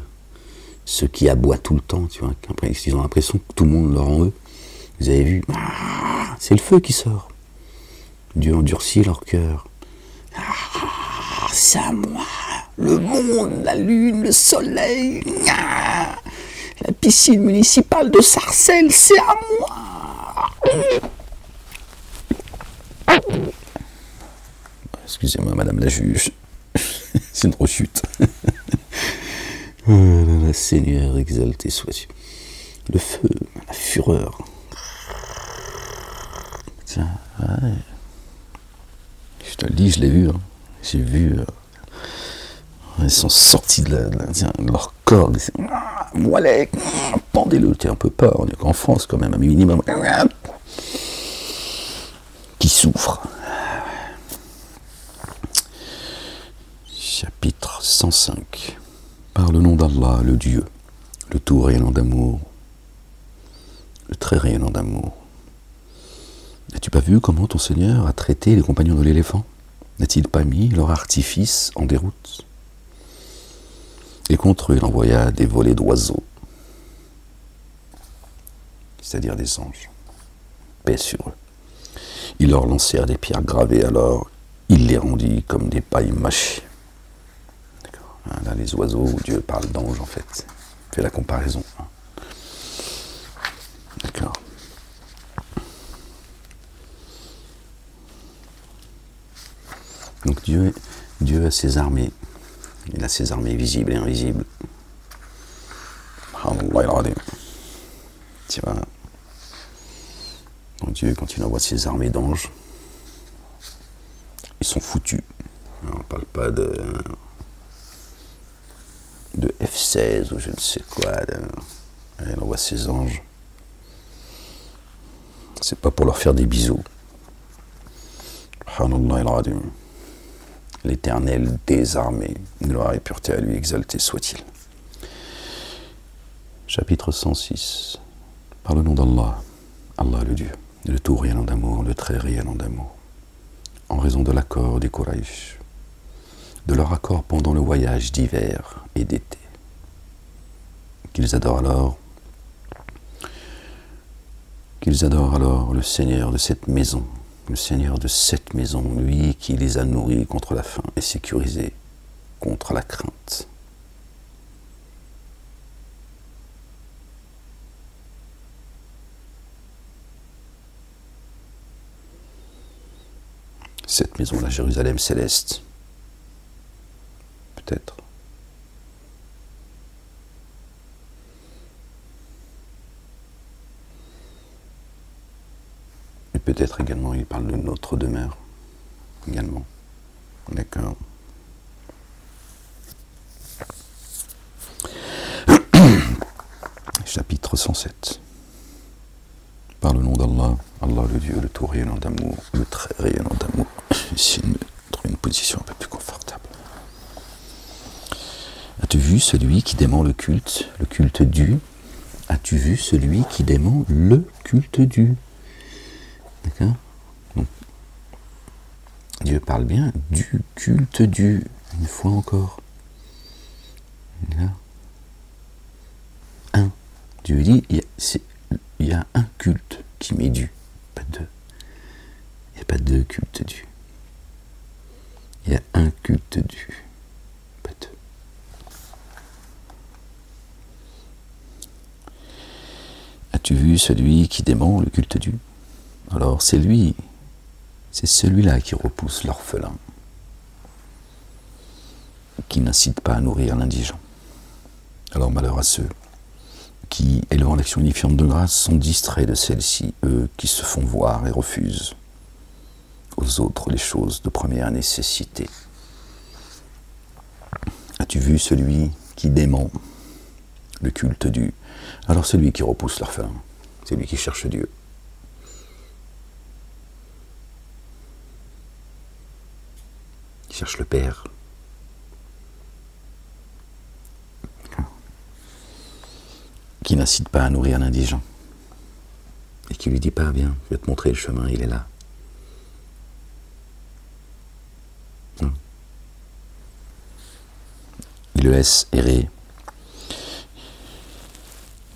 ceux qui aboient tout le temps, tu vois, après, ils ont l'impression que tout le monde leur en eux. Vous avez vu, c'est le feu qui sort. Dieu endurcit leur cœur. C'est à moi, le monde, la lune, le soleil, la piscine municipale de Sarcelles, c'est à moi. Excusez-moi, madame la juge, c'est une rechute. Oh, Seigneur, exalté sois-tu. Le feu, la fureur. Tiens, ouais. Je te le dis, je l'ai vu. Hein. J'ai vu. Ils sont sortis de leur corps. Moellec, pendez-le. Tiens, on peut pas. On est qu'en France, quand même, un minimum. Qui souffre. Chapitre 105. Par le nom d'Allah, le Dieu, le tout rayonnant d'amour, le très rayonnant d'amour. N'as-tu pas vu comment ton Seigneur a traité les compagnons de l'éléphant? N'a-t-il pas mis leur artifice en déroute? Et contre eux, il envoya des volées d'oiseaux, c'est-à-dire des anges, paix sur eux. Ils leur lancèrent des pierres gravées, alors il les rendit comme des pailles mâchées. Là, les oiseaux, où Dieu parle d'anges, en fait. Fait la comparaison. D'accord. Donc Dieu a ses armées. Il a ses armées visibles et invisibles. Tu vois. Donc Dieu, quand il envoie ses armées d'anges, ils sont foutus. On ne parle pas de F-16 ou je ne sais quoi. Il envoie ses anges. C'est pas pour leur faire des bisous. L'Éternel désarmé, gloire et pureté à lui, exalté soit-il. Chapitre 106. Par le nom d'Allah, Allah le Dieu, le tout rayonnant d'amour, le très rayonnant d'amour, en raison de l'accord des Quraysh, de leur accord pendant le voyage d'hiver et d'été, qu'ils adorent alors le Seigneur de cette maison, lui qui les a nourris contre la faim et sécurisés contre la crainte. cette maison, la Jérusalem céleste. Peut-être. Et peut-être également, il parle de notre demeure. Également. D'accord. Chapitre 107. Par le nom d'Allah, Allah le Dieu, le tout rayonnant d'amour, le très rayonnant d'amour. Ici, trouver une position un peu plus confortable. As-tu vu celui qui dément le culte dû? As-tu vu celui qui dément le culte dû? D'accord? Donc, Dieu parle bien du culte dû, une fois encore. Là. Un. Dieu dit, il y a un culte qui m'est dû, pas deux. Il n'y a pas deux cultes dus. Il y a un culte dû, pas deux. As-tu vu celui qui dément le culte dû? Alors c'est celui-là qui repousse l'orphelin, qui n'incite pas à nourrir l'indigent. Alors malheur à ceux qui, élevant l'action unifiante de grâce, sont distraits de celle-ci, eux qui se font voir et refusent aux autres les choses de première nécessité. As-tu vu celui qui dément le culte dû? Alors celui qui repousse l'orphelin, celui qui cherche Dieu. Qui cherche le Père. Qui n'incite pas à nourrir l'indigent. Et qui lui dit pas, viens, je vais te montrer le chemin, il est là. Il le laisse errer.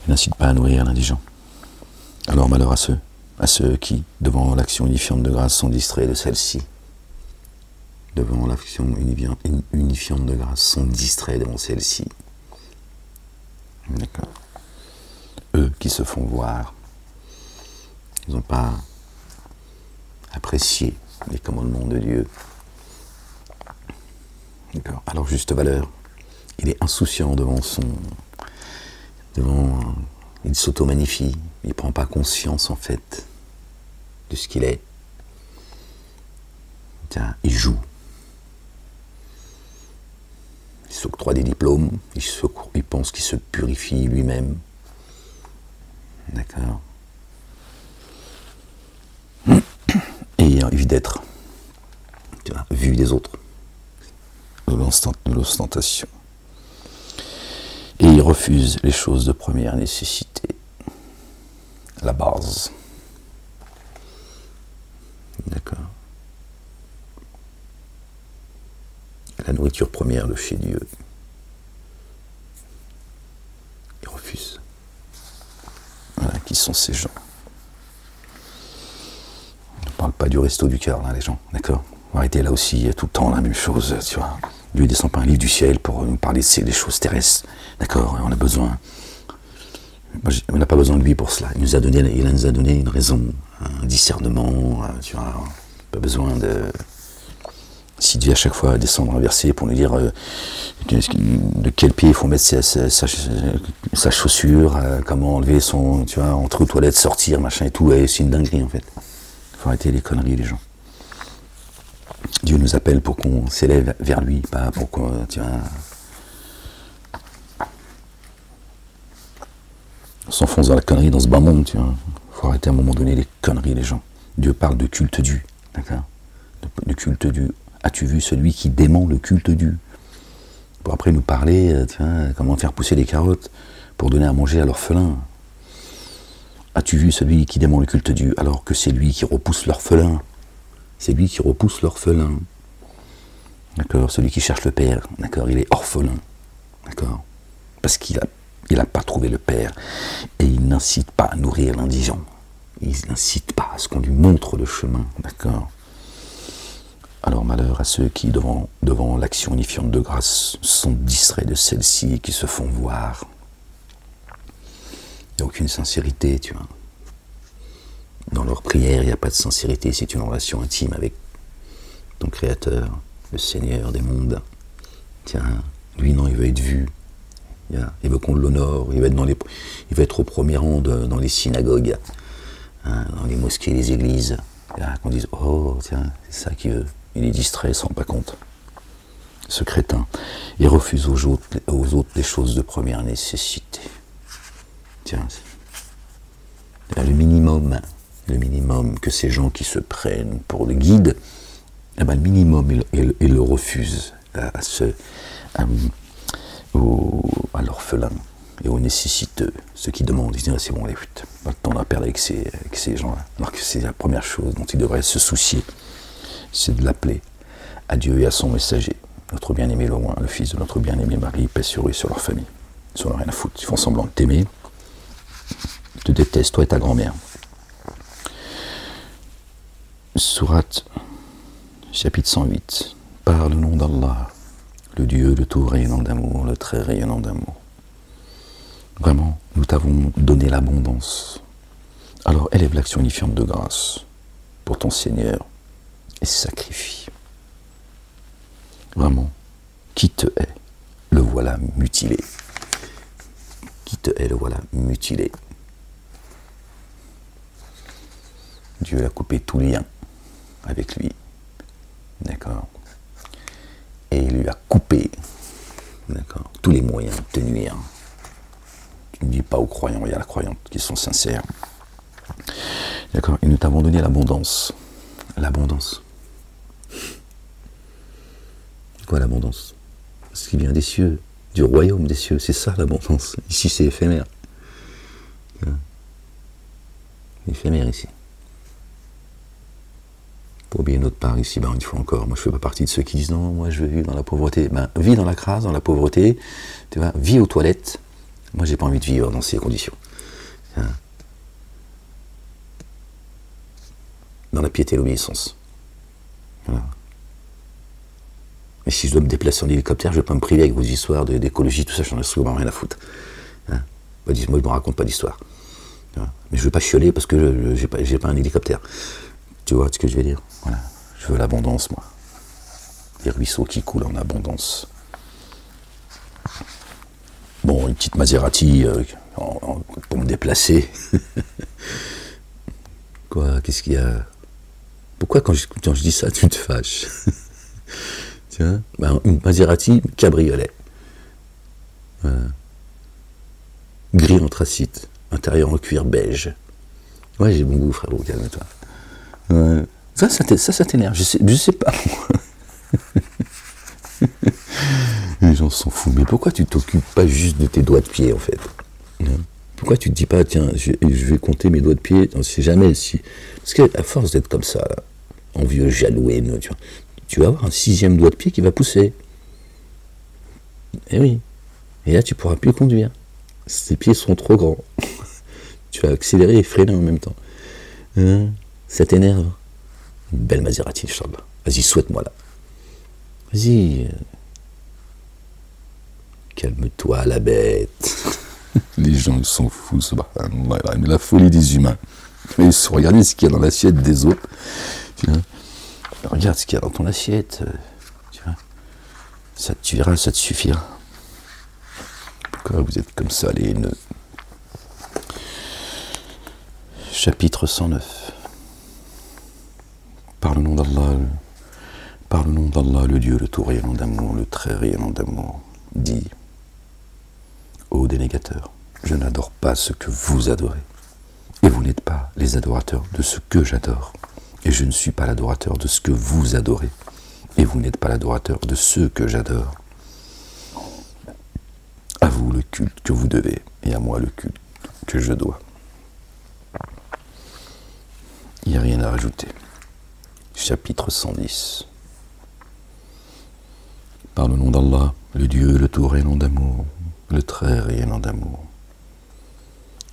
Il n'incite pas à nourrir l'indigent. Alors malheur à ceux qui, devant l'action unifiante de grâce, sont distraits de celle-ci. Devant l'action unifiante de grâce, sont distraits devant celle-ci. D'accord. Eux qui se font voir, ils n'ont pas apprécié les commandements de Dieu. D'accord. Alors juste valeur, il est insouciant il s'auto-magnifie, il ne prend pas conscience en fait de ce qu'il est. Tiens, il joue. Il s'octroie des diplômes, il pense qu'il se purifie lui-même. D'accord. Et envie d'être, tu vois, vu des autres. De l'ostentation. Et il refuse les choses de première nécessité. La base. D'accord. La nourriture première de chez Dieu. Il refuse. Voilà, qui sont ces gens. On ne parle pas du resto du cœur, là, les gens, d'accord? On va arrêter là aussi, il y a tout le temps la même chose, tu vois. Dieu ne descend pas un livre du ciel pour nous parler des choses terrestres, d'accord? On a besoin... On n'a pas besoin de lui pour cela. Il nous a donné une raison, un discernement, tu vois. Pas besoin de... Si Dieu à chaque fois descendre un verset pour nous dire de quel pied il faut mettre sa chaussure, comment enlever son, tu vois, entrer aux toilettes, sortir, machin et tout, c'est une dinguerie en fait. Il faut arrêter les conneries les gens. Dieu nous appelle pour qu'on s'élève vers lui, pas pour qu'on, tu vois, on s'enfonce dans la connerie dans ce bas monde, tu vois. Il faut arrêter à un moment donné les conneries les gens. Dieu parle de culte dû, d'accord? De culte dû. As-tu vu celui qui dément le culte dû? Pour après nous parler, tu vois, comment faire pousser les carottes pour donner à manger à l'orphelin. As-tu vu celui qui dément le culte dû, alors que c'est lui qui repousse l'orphelin? C'est lui qui repousse l'orphelin. D'accord? Celui qui cherche le Père, d'accord? Il est orphelin. D'accord? Parce qu'il n'a pas trouvé le Père. Et il n'incite pas à nourrir l'indigent. Il n'incite pas à ce qu'on lui montre le chemin. D'accord? Alors malheur à ceux qui, devant l'action unifiante de grâce, sont distraits de celle-ci et qui se font voir. Il n'y a aucune sincérité, tu vois. Dans leur prière, il n'y a pas de sincérité, c'est une relation intime avec ton créateur, le Seigneur des mondes. Tiens, lui non, il veut être vu. Il veut qu'on l'honore, il veut être au premier rang dans les synagogues, hein, dans les mosquées, les églises. Qu'on dise, oh tiens, c'est ça qu'il veut. Il est distrait, il ne se rend pas compte. Ce crétin. Il refuse aux autres les choses de première nécessité. Tiens, le minimum que ces gens qui se prennent pour le guide, eh ben, le minimum, ils le refusent à l'orphelin et aux nécessiteux, ceux qui demandent, ils disent c'est bon, allez, pas le temps de perdre avec ces gens-là. Alors que c'est la première chose dont il devrait se soucier, c'est de l'appeler à Dieu et à son messager, notre bien-aimé le loin, le fils de notre bien-aimé Marie, paix sur eux et sur leur famille. Ils n'ont rien à foutre, ils font semblant de t'aimer, ils te détestent, toi et ta grand-mère. Sourate, chapitre 108, par le nom d'Allah, le Dieu, le tout rayonnant d'amour, le très rayonnant d'amour. Vraiment, nous t'avons donné l'abondance. Alors élève l'action unifiante de grâce pour ton Seigneur et sacrifie. Vraiment, qui te hait, le voilà mutilé. Qui te hait, le voilà mutilé. Dieu a coupé tout lien avec lui. D'accord. Et il lui a coupé, d'accord, tous les moyens de te nuire. Tu ne dis pas aux croyants et à la croyante qui sont sincères. D'accord. Et nous t'avons donné l'abondance. L'abondance. Quoi l'abondance? Ce qui vient des cieux, du royaume des cieux, c'est ça l'abondance. Ici c'est éphémère. Éphémère ici. Pour oublier notre part ici, une fois encore, moi je ne fais pas partie de ceux qui disent non, moi je veux vivre dans la pauvreté. Vis dans la crasse, dans la pauvreté, tu vois, vis aux toilettes. Moi j'ai pas envie de vivre dans ces conditions. Dans la piété et l'obéissance. Voilà. Et si je dois me déplacer en hélicoptère, je ne vais pas me priver avec vos histoires d'écologie, tout ça, j'en ai souvent rien à foutre. Moi je ne me raconte pas d'histoire. Mais je ne veux pas chialer parce que j'ai pas un hélicoptère. Tu vois ce que je veux dire? Voilà. Je veux l'abondance, moi. Les ruisseaux qui coulent en abondance. Bon, une petite Maserati pour me déplacer. Quoi? Qu'est-ce qu'il y a? Pourquoi quand je dis ça, tu te fâches? Tiens, une Maserati cabriolet. Voilà. Gris anthracite. Intérieur en cuir beige. Ouais, j'ai bon goût, frérot, calme-toi. Ça t'énerve, je sais pas. Les gens s'en foutent, mais pourquoi tu t'occupes pas juste de tes doigts de pied en fait? Pourquoi tu te dis pas, tiens, je vais compter mes doigts de pied, on sait jamais si. Parce qu'à force d'être comme ça, là, en vieux jaloux haineux, tu vas avoir un 6e doigt de pied qui va pousser. Et oui. Et là, tu pourras plus conduire. Tes pieds seront trop grands. Tu vas accélérer et freiner en même temps. Ça t'énerve? Une belle Maserati, Inch'Allah. Vas-y, souhaite-moi là. Vas-y. Calme-toi, la bête. Les gens, ils sont fous, subhanallah. Mais la folie des humains. Ils se regardent ce qu'il y a dans l'assiette des autres. Tu vois. Regarde ce qu'il y a dans ton assiette. Tu vois. Ça te tuera, ça te suffira. Pourquoi vous êtes comme ça, les haineux? Chapitre 109. Par le nom d'Allah, le Dieu, le tout rayonnant d'amour, le très rayonnant d'amour, dit: ô dénégateurs, je n'adore pas ce que vous adorez, et vous n'êtes pas les adorateurs de ce que j'adore, et je ne suis pas l'adorateur de ce que vous adorez, et vous n'êtes pas l'adorateur de ceux que j'adore. À vous le culte que vous devez, et à moi le culte que je dois. Il n'y a rien à rajouter. Chapitre 110. Par le nom d'Allah, le Dieu, le tout rayonnant d'amour, le très rayonnant d'amour.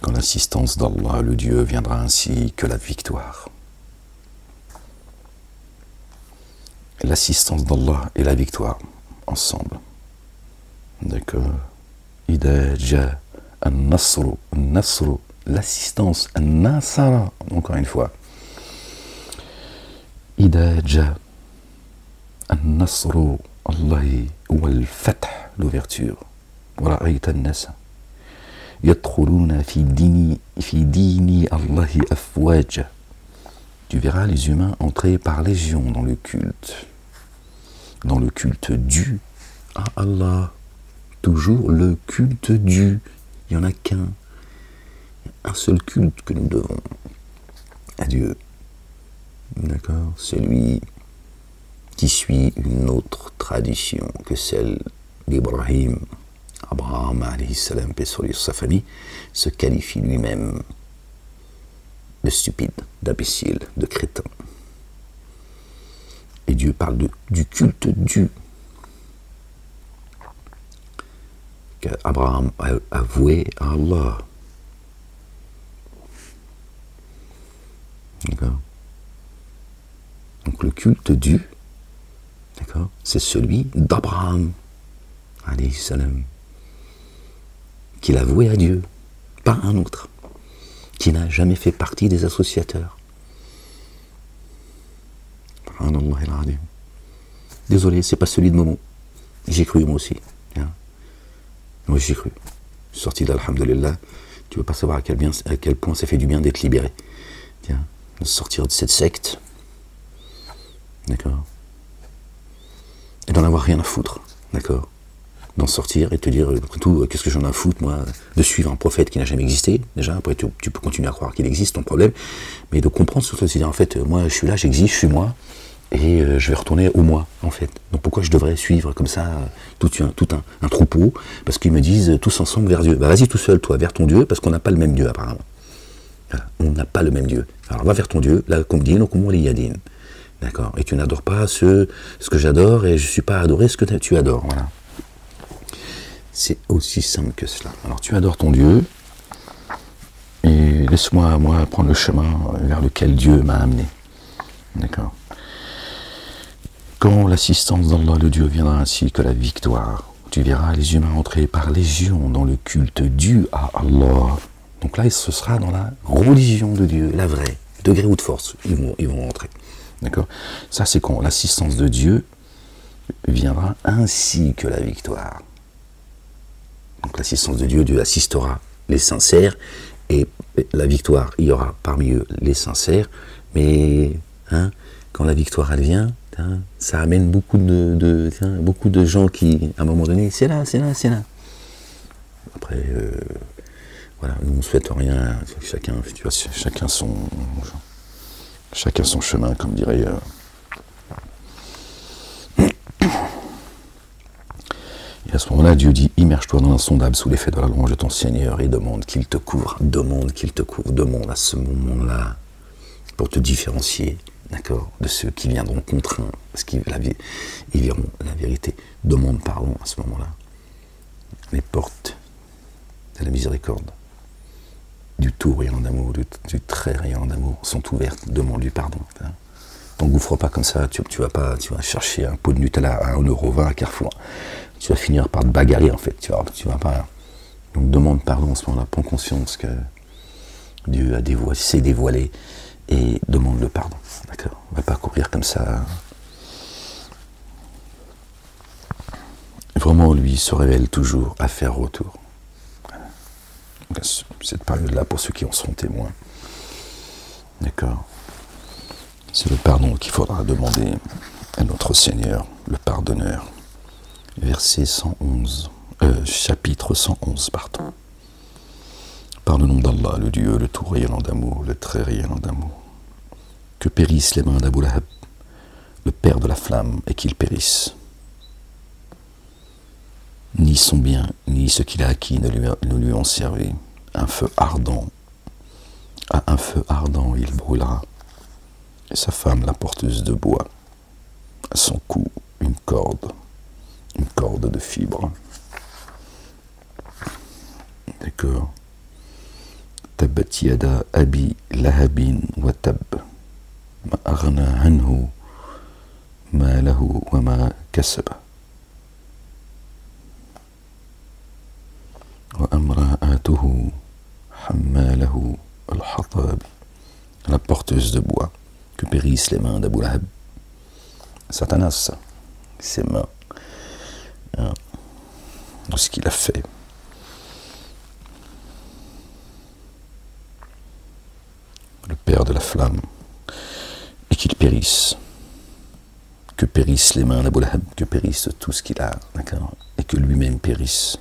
Quand l'assistance d'Allah, le Dieu, viendra ainsi que la victoire. L'assistance d'Allah et la victoire, ensemble. D'accord. Ida ja an-nasru, l'assistance, an-nasara, encore une fois. Ida ja, nasru Allahi wal fath, l'ouverture. Wa ra'ayta an-nasa yadkhuluna fi dini Allahi afwaja. Tu verras les humains entrer par légion dans le culte dû à Allah. Toujours le culte dû. Il n'y en a qu'un. Un seul culte que nous devons à Dieu. D'accord? Celui qui suit une autre tradition que celle d'Ibrahim. Abraham, alayhi salam, paix sur lui, sa famille, se qualifie lui-même de stupide, d'imbécile, de crétin. Et Dieu parle du culte dû qu'Abraham a voué à Allah. D'accord? Donc le culte dû, d'accord, c'est celui d'Abraham, alayhi salam, qu'il a voué à Dieu, pas un autre, qui n'a jamais fait partie des associateurs. Désolé, c'est pas celui de Momo. J'ai cru moi aussi. Hein. Moi j'ai cru. Je suis sorti d'Alhamdulillah. Tu veux pas savoir à quel point ça fait du bien d'être libéré. Tiens, de sortir de cette secte. D'accord. Et d'en avoir rien à foutre. D'accord. D'en sortir et te dire, après tout, qu'est-ce que j'en ai à foutre, moi, de suivre un prophète qui n'a jamais existé, déjà, après tu peux continuer à croire qu'il existe, ton problème, mais de comprendre surtout, c'est dire, en fait, moi, je suis là, j'existe, je suis moi, et je vais retourner au moi, en fait. Donc pourquoi je devrais suivre comme ça tout un troupeau, parce qu'ils me disent tous ensemble vers Dieu. Bah vas-y tout seul, toi, vers ton Dieu, parce qu'on n'a pas le même Dieu, apparemment. Voilà, on n'a pas le même Dieu. Alors va vers ton Dieu, là, comme dit, donc on yadin. D'accord. Et tu n'adores pas ce que j'adore, et je ne suis pas à adorer ce que tu adores, voilà. C'est aussi simple que cela. Alors tu adores ton Dieu, et laisse-moi, moi, prendre le chemin vers lequel Dieu m'a amené. D'accord. Quand l'assistance d'Allah, le Dieu, viendra ainsi que la victoire, tu verras les humains entrer par légion dans le culte dû à Allah. Donc là, ce sera dans la religion de Dieu, la vraie, de gré ou de force, ils vont entrer. D'accord. Ça, c'est quand l'assistance de Dieu viendra ainsi que la victoire. Donc l'assistance de Dieu, Dieu assistera les sincères, et la victoire, il y aura parmi eux les sincères, mais hein, quand la victoire elle vient, hein, ça amène beaucoup de gens qui, à un moment donné, c'est là. Après, voilà, nous on ne souhaite rien, chacun son chemin, comme dirait... Et à ce moment-là, Dieu dit, immerge-toi dans l'insondable sous l'effet de la louange de ton Seigneur et demande qu'il te couvre, demande à ce moment-là, pour te différencier, d'accord, de ceux qui viendront contraints, parce qu'ils verront la vérité. Demande pardon à ce moment-là. Les portes de la miséricorde, du tout rayonnant d'amour, du très rayonnant d'amour sont ouvertes, demande du pardon. Hein. T'engouffre pas comme ça, tu vas chercher un pot de Nutella à 1,20€ à Carrefour. Tu vas finir par te bagarrer en fait, tu vas pas. Donc demande pardon à ce moment-là, prends conscience que Dieu s'est dévoilé et demande le pardon. D'accord? On va pas courir comme ça. Vraiment, lui se révèle toujours à faire retour. Cette période-là, pour ceux qui en seront témoins. D'accord? C'est le pardon qu'il faudra demander à notre Seigneur, le pardonneur. Verset 111, chapitre 111, pardon. Par le nom d'Allah, le Dieu, le tout rayonnant d'amour, le très rayonnant d'amour. Que périssent les mains d'Abu Lahab, le père de la flamme, et qu'il périsse. Ni son bien, ni ce qu'il a acquis ne lui ont servi. Un feu ardent, à un feu ardent il brûlera. Et sa femme, la porteuse de bois, à son cou, une corde de fibres. D'accord. Tabbat yada abi lahabin wa tab, ma aghna anhu ma lahu wa ma kasaba. Wa amra'atuhu hammalahu al-hatab, la porteuse de bois. Que périssent les mains d'Abu Lahab. Satanas, ses mains, hein, de ce qu'il a fait. Le Père de la flamme, et qu'il périsse. Que périssent les mains d'Abou Lahab, que périsse tout ce qu'il a, d'accord, et que lui-même périsse.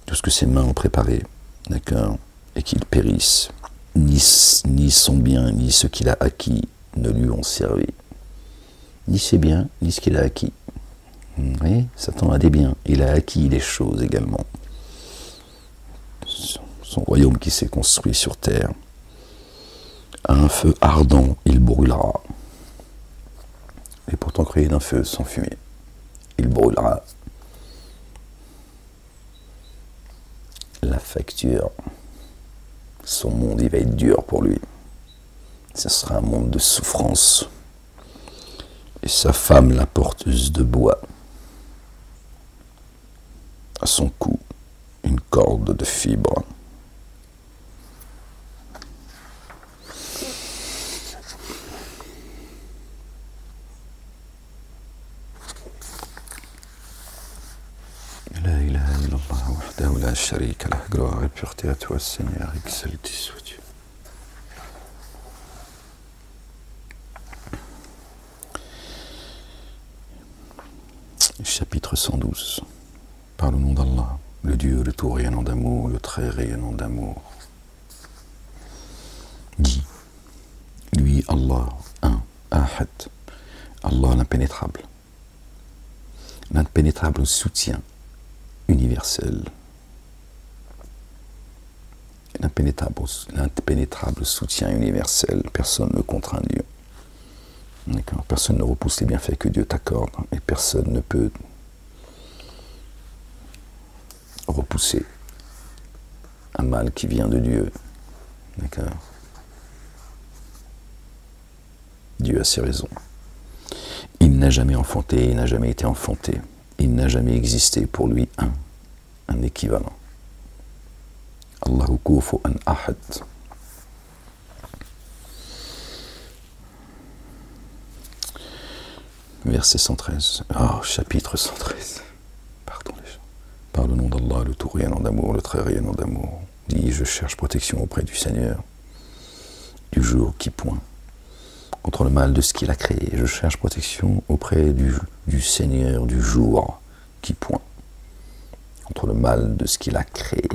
Tout ce que ses mains ont préparé, d'accord, et qu'il périsse. Ni son bien, ni ce qu'il a acquis ne lui ont servi. Ni ses biens, ni ce qu'il a acquis. Vous voyez, Satan a des biens, il a acquis des choses également. Son royaume qui s'est construit sur terre, à un feu ardent, il brûlera. Et pourtant créé d'un feu sans fumée, il brûlera. La facture, son monde, il va être dur pour lui. Ce sera un monde de souffrance. Et sa femme, la porteuse de bois, à son cou, une corde de fibres. La ilaha illallah wahdahu la sharika lah, gloire et pureté à toi Seigneur, exalté soit Dieu. Chapitre 112. Par le nom d'Allah, le Dieu, le tout rayonnant d'amour, le très rayonnant d'amour. Dit, lui Allah, un, Ahad, Allah l'impénétrable. L'impénétrable soutien universel. L'impénétrable soutien universel. Personne ne contraint Dieu. D'accord. Personne ne repousse les bienfaits que Dieu t'accorde. Et personne ne peut repousser un mal qui vient de Dieu. D'accord. Dieu a ses raisons. Il n'a jamais enfanté, il n'a jamais été enfanté. Il n'a jamais existé pour lui un équivalent. Allahu kufuwan ahad. Verset 113. Chapitre 113. Pardon les gens. Par le nom d'Allah, le tout rayonnant d'amour, le très rayonnant d'amour. Dis, je cherche protection auprès du Seigneur, du jour qui pointe, contre le mal de ce qu'il a créé. Je cherche protection auprès du Seigneur, du jour qui pointe, contre le mal de ce qu'il a créé,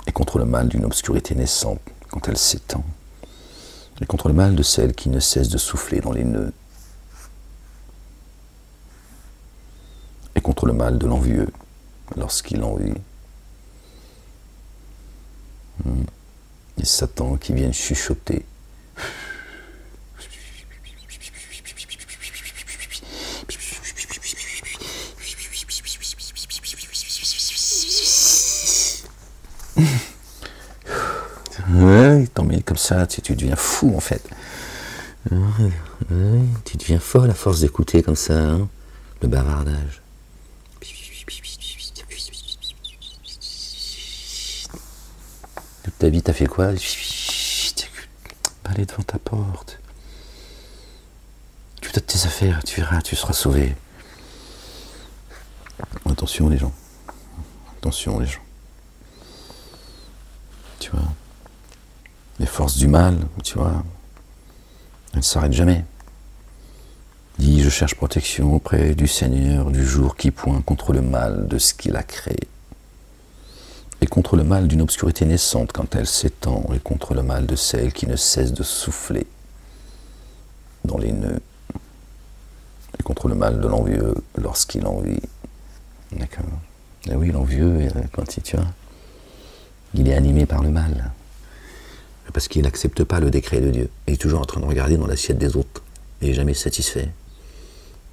et contre le mal d'une obscurité naissante quand elle s'étend, et contre le mal de celle qui ne cesse de souffler dans les nœuds, et contre le mal de l'envieux lorsqu'il envie. Et Satan qui vient chuchoter. Ouais, t'en mets comme ça, tu deviens fou en fait. Ouais, tu deviens folle à force d'écouter comme ça, hein, le bavardage. Toute ta vie, t'as fait quoi? Aller devant ta porte. Tu donnes tes affaires, tu verras, tu seras sauvé. Attention les gens. Attention les gens. Tu vois, les forces du mal, tu vois, elles ne s'arrêtent jamais. Dis, je cherche protection auprès du Seigneur du jour qui pointe contre le mal de ce qu'il a créé, et contre le mal d'une obscurité naissante quand elle s'étend, et contre le mal de celle qui ne cesse de souffler dans les nœuds, et contre le mal de l'envieux lorsqu'il envie. D'accord. Et oui, l'envieux, quand tu vois, il est animé par le mal, parce qu'il n'accepte pas le décret de Dieu. Il est toujours en train de regarder dans l'assiette des autres. Il n'est jamais satisfait.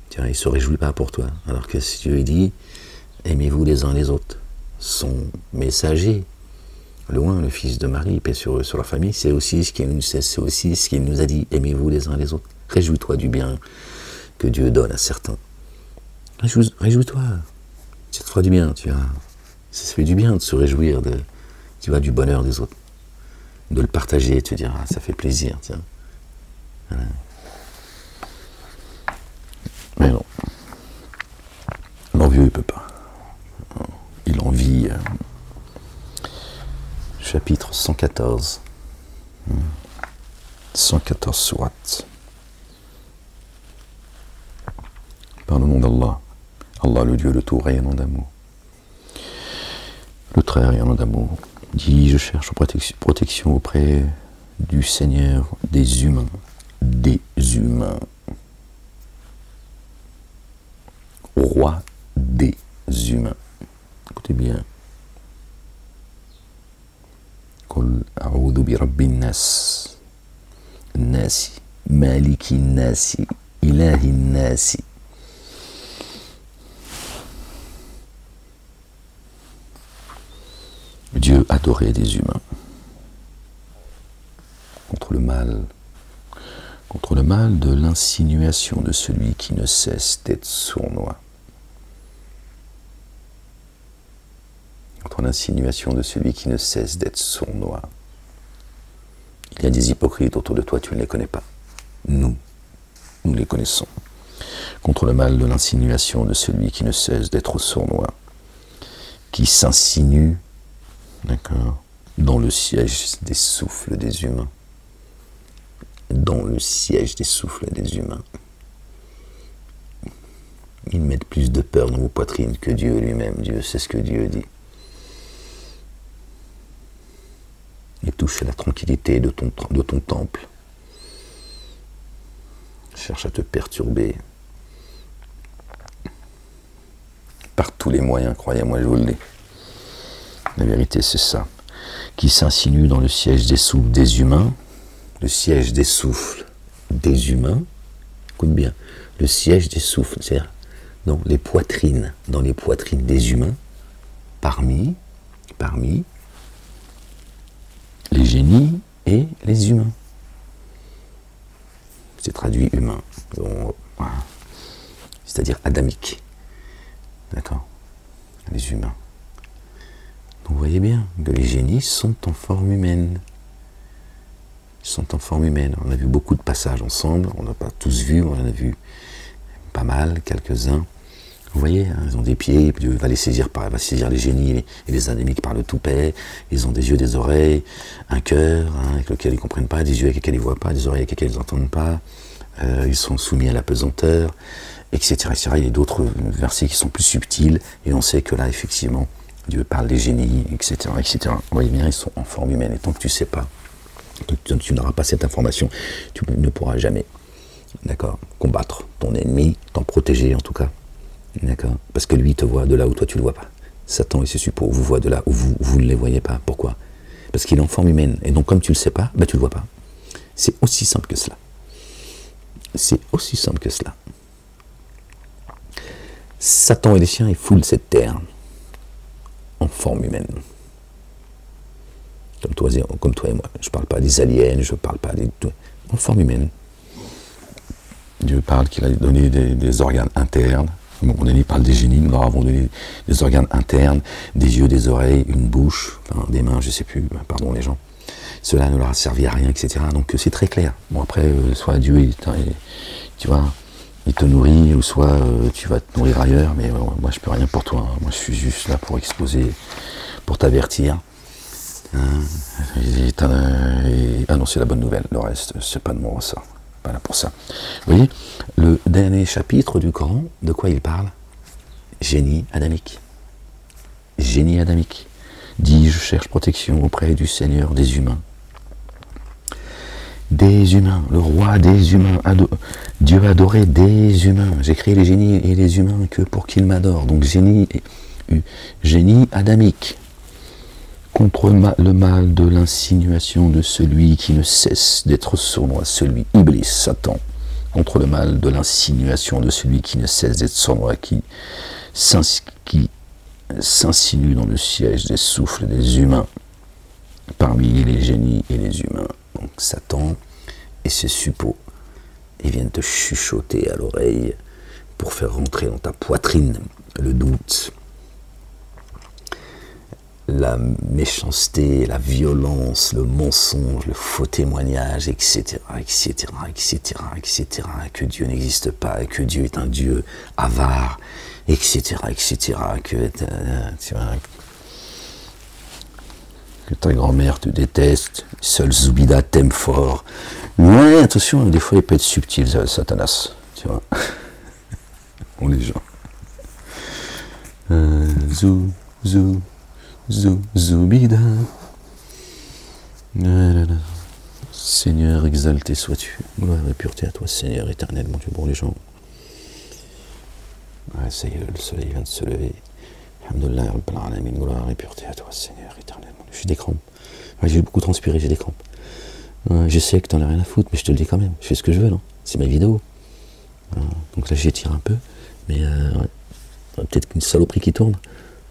Tu vois, il ne se réjouit pas pour toi. Alors que si Dieu dit, aimez-vous les uns les autres, son messager, loin, le fils de Marie, paix sur la famille, c'est aussi ce qu'il nous a dit, aimez-vous les uns les autres. Réjouis-toi du bien que Dieu donne à certains. Réjouis-toi. Ça te fera du bien, tu vois. Ça fait du bien de se réjouir du bonheur des autres. De le partager, tu diras, ça fait plaisir, tiens. Voilà. Mais non. vieux, il ne peut pas. Il envie. Chapitre 114. 114 sourates. Par le nom d'Allah. Allah, le Dieu, le tout rayonnant d'amour. Le très rayonnant d'amour. Dit, je cherche protection auprès du Seigneur des humains. Des humains. Au roi des humains. Écoutez bien. Qul a'udhu bi rabbin nas. Nasi. Maliki nasi. Ilahi nasi. Dieu adoré des humains. Contre le mal de l'insinuation de celui qui ne cesse d'être sournois. Contre l'insinuation de celui qui ne cesse d'être sournois. Il y a des hypocrites autour de toi, tu ne les connais pas. Nous les connaissons. Contre le mal de l'insinuation de celui qui ne cesse d'être sournois, qui s'insinue, d'accord, dans le siège des souffles des humains. Dans le siège des souffles des humains. Ils mettent plus de peur dans vos poitrines que Dieu lui-même. Dieu sait ce que Dieu dit. Ils touchent à la tranquillité de ton temple. Ils cherchent à te perturber. Par tous les moyens, croyez-moi, je vous le dis. La vérité, c'est ça. Qui s'insinue dans le siège des souffles des humains. Le siège des souffles des humains. Écoute bien. Le siège des souffles, c'est-à-dire dans les poitrines des humains, parmi les génies et les humains. C'est traduit humain. Donc, voilà. C'est-à-dire adamique. D'accord? Les humains. Donc vous voyez bien que les génies sont en forme humaine. Ils sont en forme humaine. On a vu beaucoup de passages ensemble. On n'a pas tous vu, on en a vu pas mal, quelques-uns. Vous voyez, hein, ils ont des pieds, Dieu va saisir les génies et les adamiques par le toupet. Ils ont des yeux, des oreilles, un cœur avec lequel ils ne comprennent pas, des yeux avec lesquels ils ne voient pas, des oreilles avec lesquelles ils n'entendent pas. Ils sont soumis à la pesanteur, etc., etc. Il y a d'autres versets qui sont plus subtils, et on sait que là, effectivement, Dieu parle des génies, etc., etc. Vous voyez bien, ils sont en forme humaine. Et tant que tu ne sais pas, tu n'auras pas cette information, tu ne pourras jamais, d'accord, combattre ton ennemi, t'en protéger en tout cas. D'accord? Parce que lui, il te voit de là où toi, tu ne le vois pas. Satan et ses suppôts vous voient de là où vous ne les voyez pas. Pourquoi? Parce qu'il est en forme humaine. Et donc, comme tu ne le sais pas, tu ne le vois pas. C'est aussi simple que cela. C'est aussi simple que cela. Satan et les siens, ils foulent cette terre en forme humaine. Comme toi et moi. Je ne parle pas des aliens, je ne parle pas des... En forme humaine. Dieu parle qu'il a donné des organes internes. À un moment donné, il parle des génies, nous leur avons donné des organes internes, des yeux, des oreilles, une bouche, enfin, des mains, je ne sais plus, pardon les gens. Cela ne leur a servi à rien, etc. Donc c'est très clair. Bon après, soit Dieu, tu vois, il te nourrit, ou soit tu vas te nourrir ailleurs, mais moi je peux rien pour toi. Hein. Moi je suis juste là pour exposer, pour t'avertir, hein, et annoncer la bonne nouvelle. Le reste, c'est pas de mon ressort. Pas là pour ça. Vous voyez, le dernier chapitre du Coran, de quoi il parle? Génie adamique. Génie adamique. Dit, je cherche protection auprès du Seigneur des humains. Des humains, le roi des humains, Dieu adoré des humains. J'ai créé les génies et les humains que pour qu'ils m'adorent. Donc génie adamique. Contre le mal de l'insinuation de celui qui ne cesse d'être sournois, celui, Iblis, Satan, contre le mal de l'insinuation de celui qui ne cesse d'être sournois, qui s'insinue dans le siège des souffles des humains, parmi les génies et les humains. Donc Satan et ses suppôts, ils viennent te chuchoter à l'oreille pour faire rentrer dans ta poitrine le doute, la méchanceté, la violence, le mensonge, le faux témoignage, etc., etc., etc., etc., que Dieu n'existe pas, et que Dieu est un Dieu avare, etc., que ta grand-mère te déteste, seul Zoubida t'aime fort. Mais attention, des fois il peut être subtil, Satanas, tu vois. On les gens. Zoubida. Seigneur, exalté sois-tu. Gloire et pureté à toi, Seigneur éternel, mon Dieu, bon les gens. Ouais, ça y est, le soleil vient de se lever. Alhamdoulilah, Rabbil Alamin, gloire et pureté à toi, Seigneur éternel. J'ai des crampes. Ouais, j'ai beaucoup transpiré, j'ai des crampes. Ouais, je sais que t'en as rien à foutre, mais je te le dis quand même. Je fais ce que je veux, non? C'est ma vidéo. Ouais, donc là, j'étire un peu. Mais ouais. Peut-être qu'une saloperie qui tourne.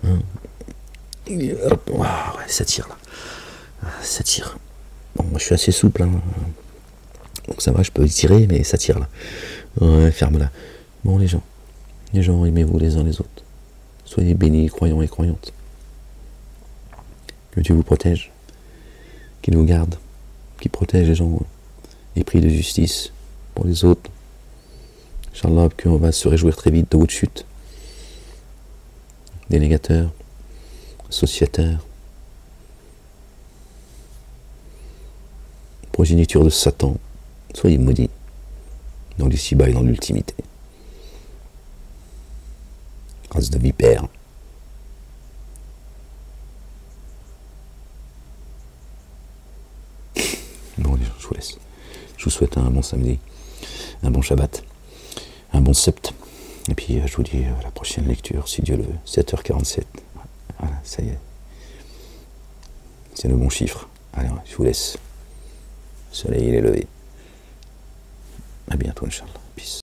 Ouais, ça tire là. Ça tire. Bon, moi je suis assez souple. Hein. Donc ça va, je peux tirer, mais ça tire là. Ouais, ferme-la. Bon, les gens, aimez-vous les uns les autres. Soyez bénis, croyants et croyantes. Que Dieu vous protège, qu'il vous garde, qu'il protège les gens épris de justice pour les autres. Inch'Allah, qu'on va se réjouir très vite de votre chute. Des négateurs, associateurs, progéniture de Satan, soyez maudits dans l'ici-bas et dans l'ultimité. Race de vipères. Bon, je vous laisse. Je vous souhaite un bon samedi, un bon Shabbat, un bon sept. Et puis je vous dis à la prochaine lecture, si Dieu le veut, 7h47. Voilà, ça y est. C'est le bon chiffre. Alors, je vous laisse. Le soleil il est levé. À bientôt, Inch'Allah. Peace.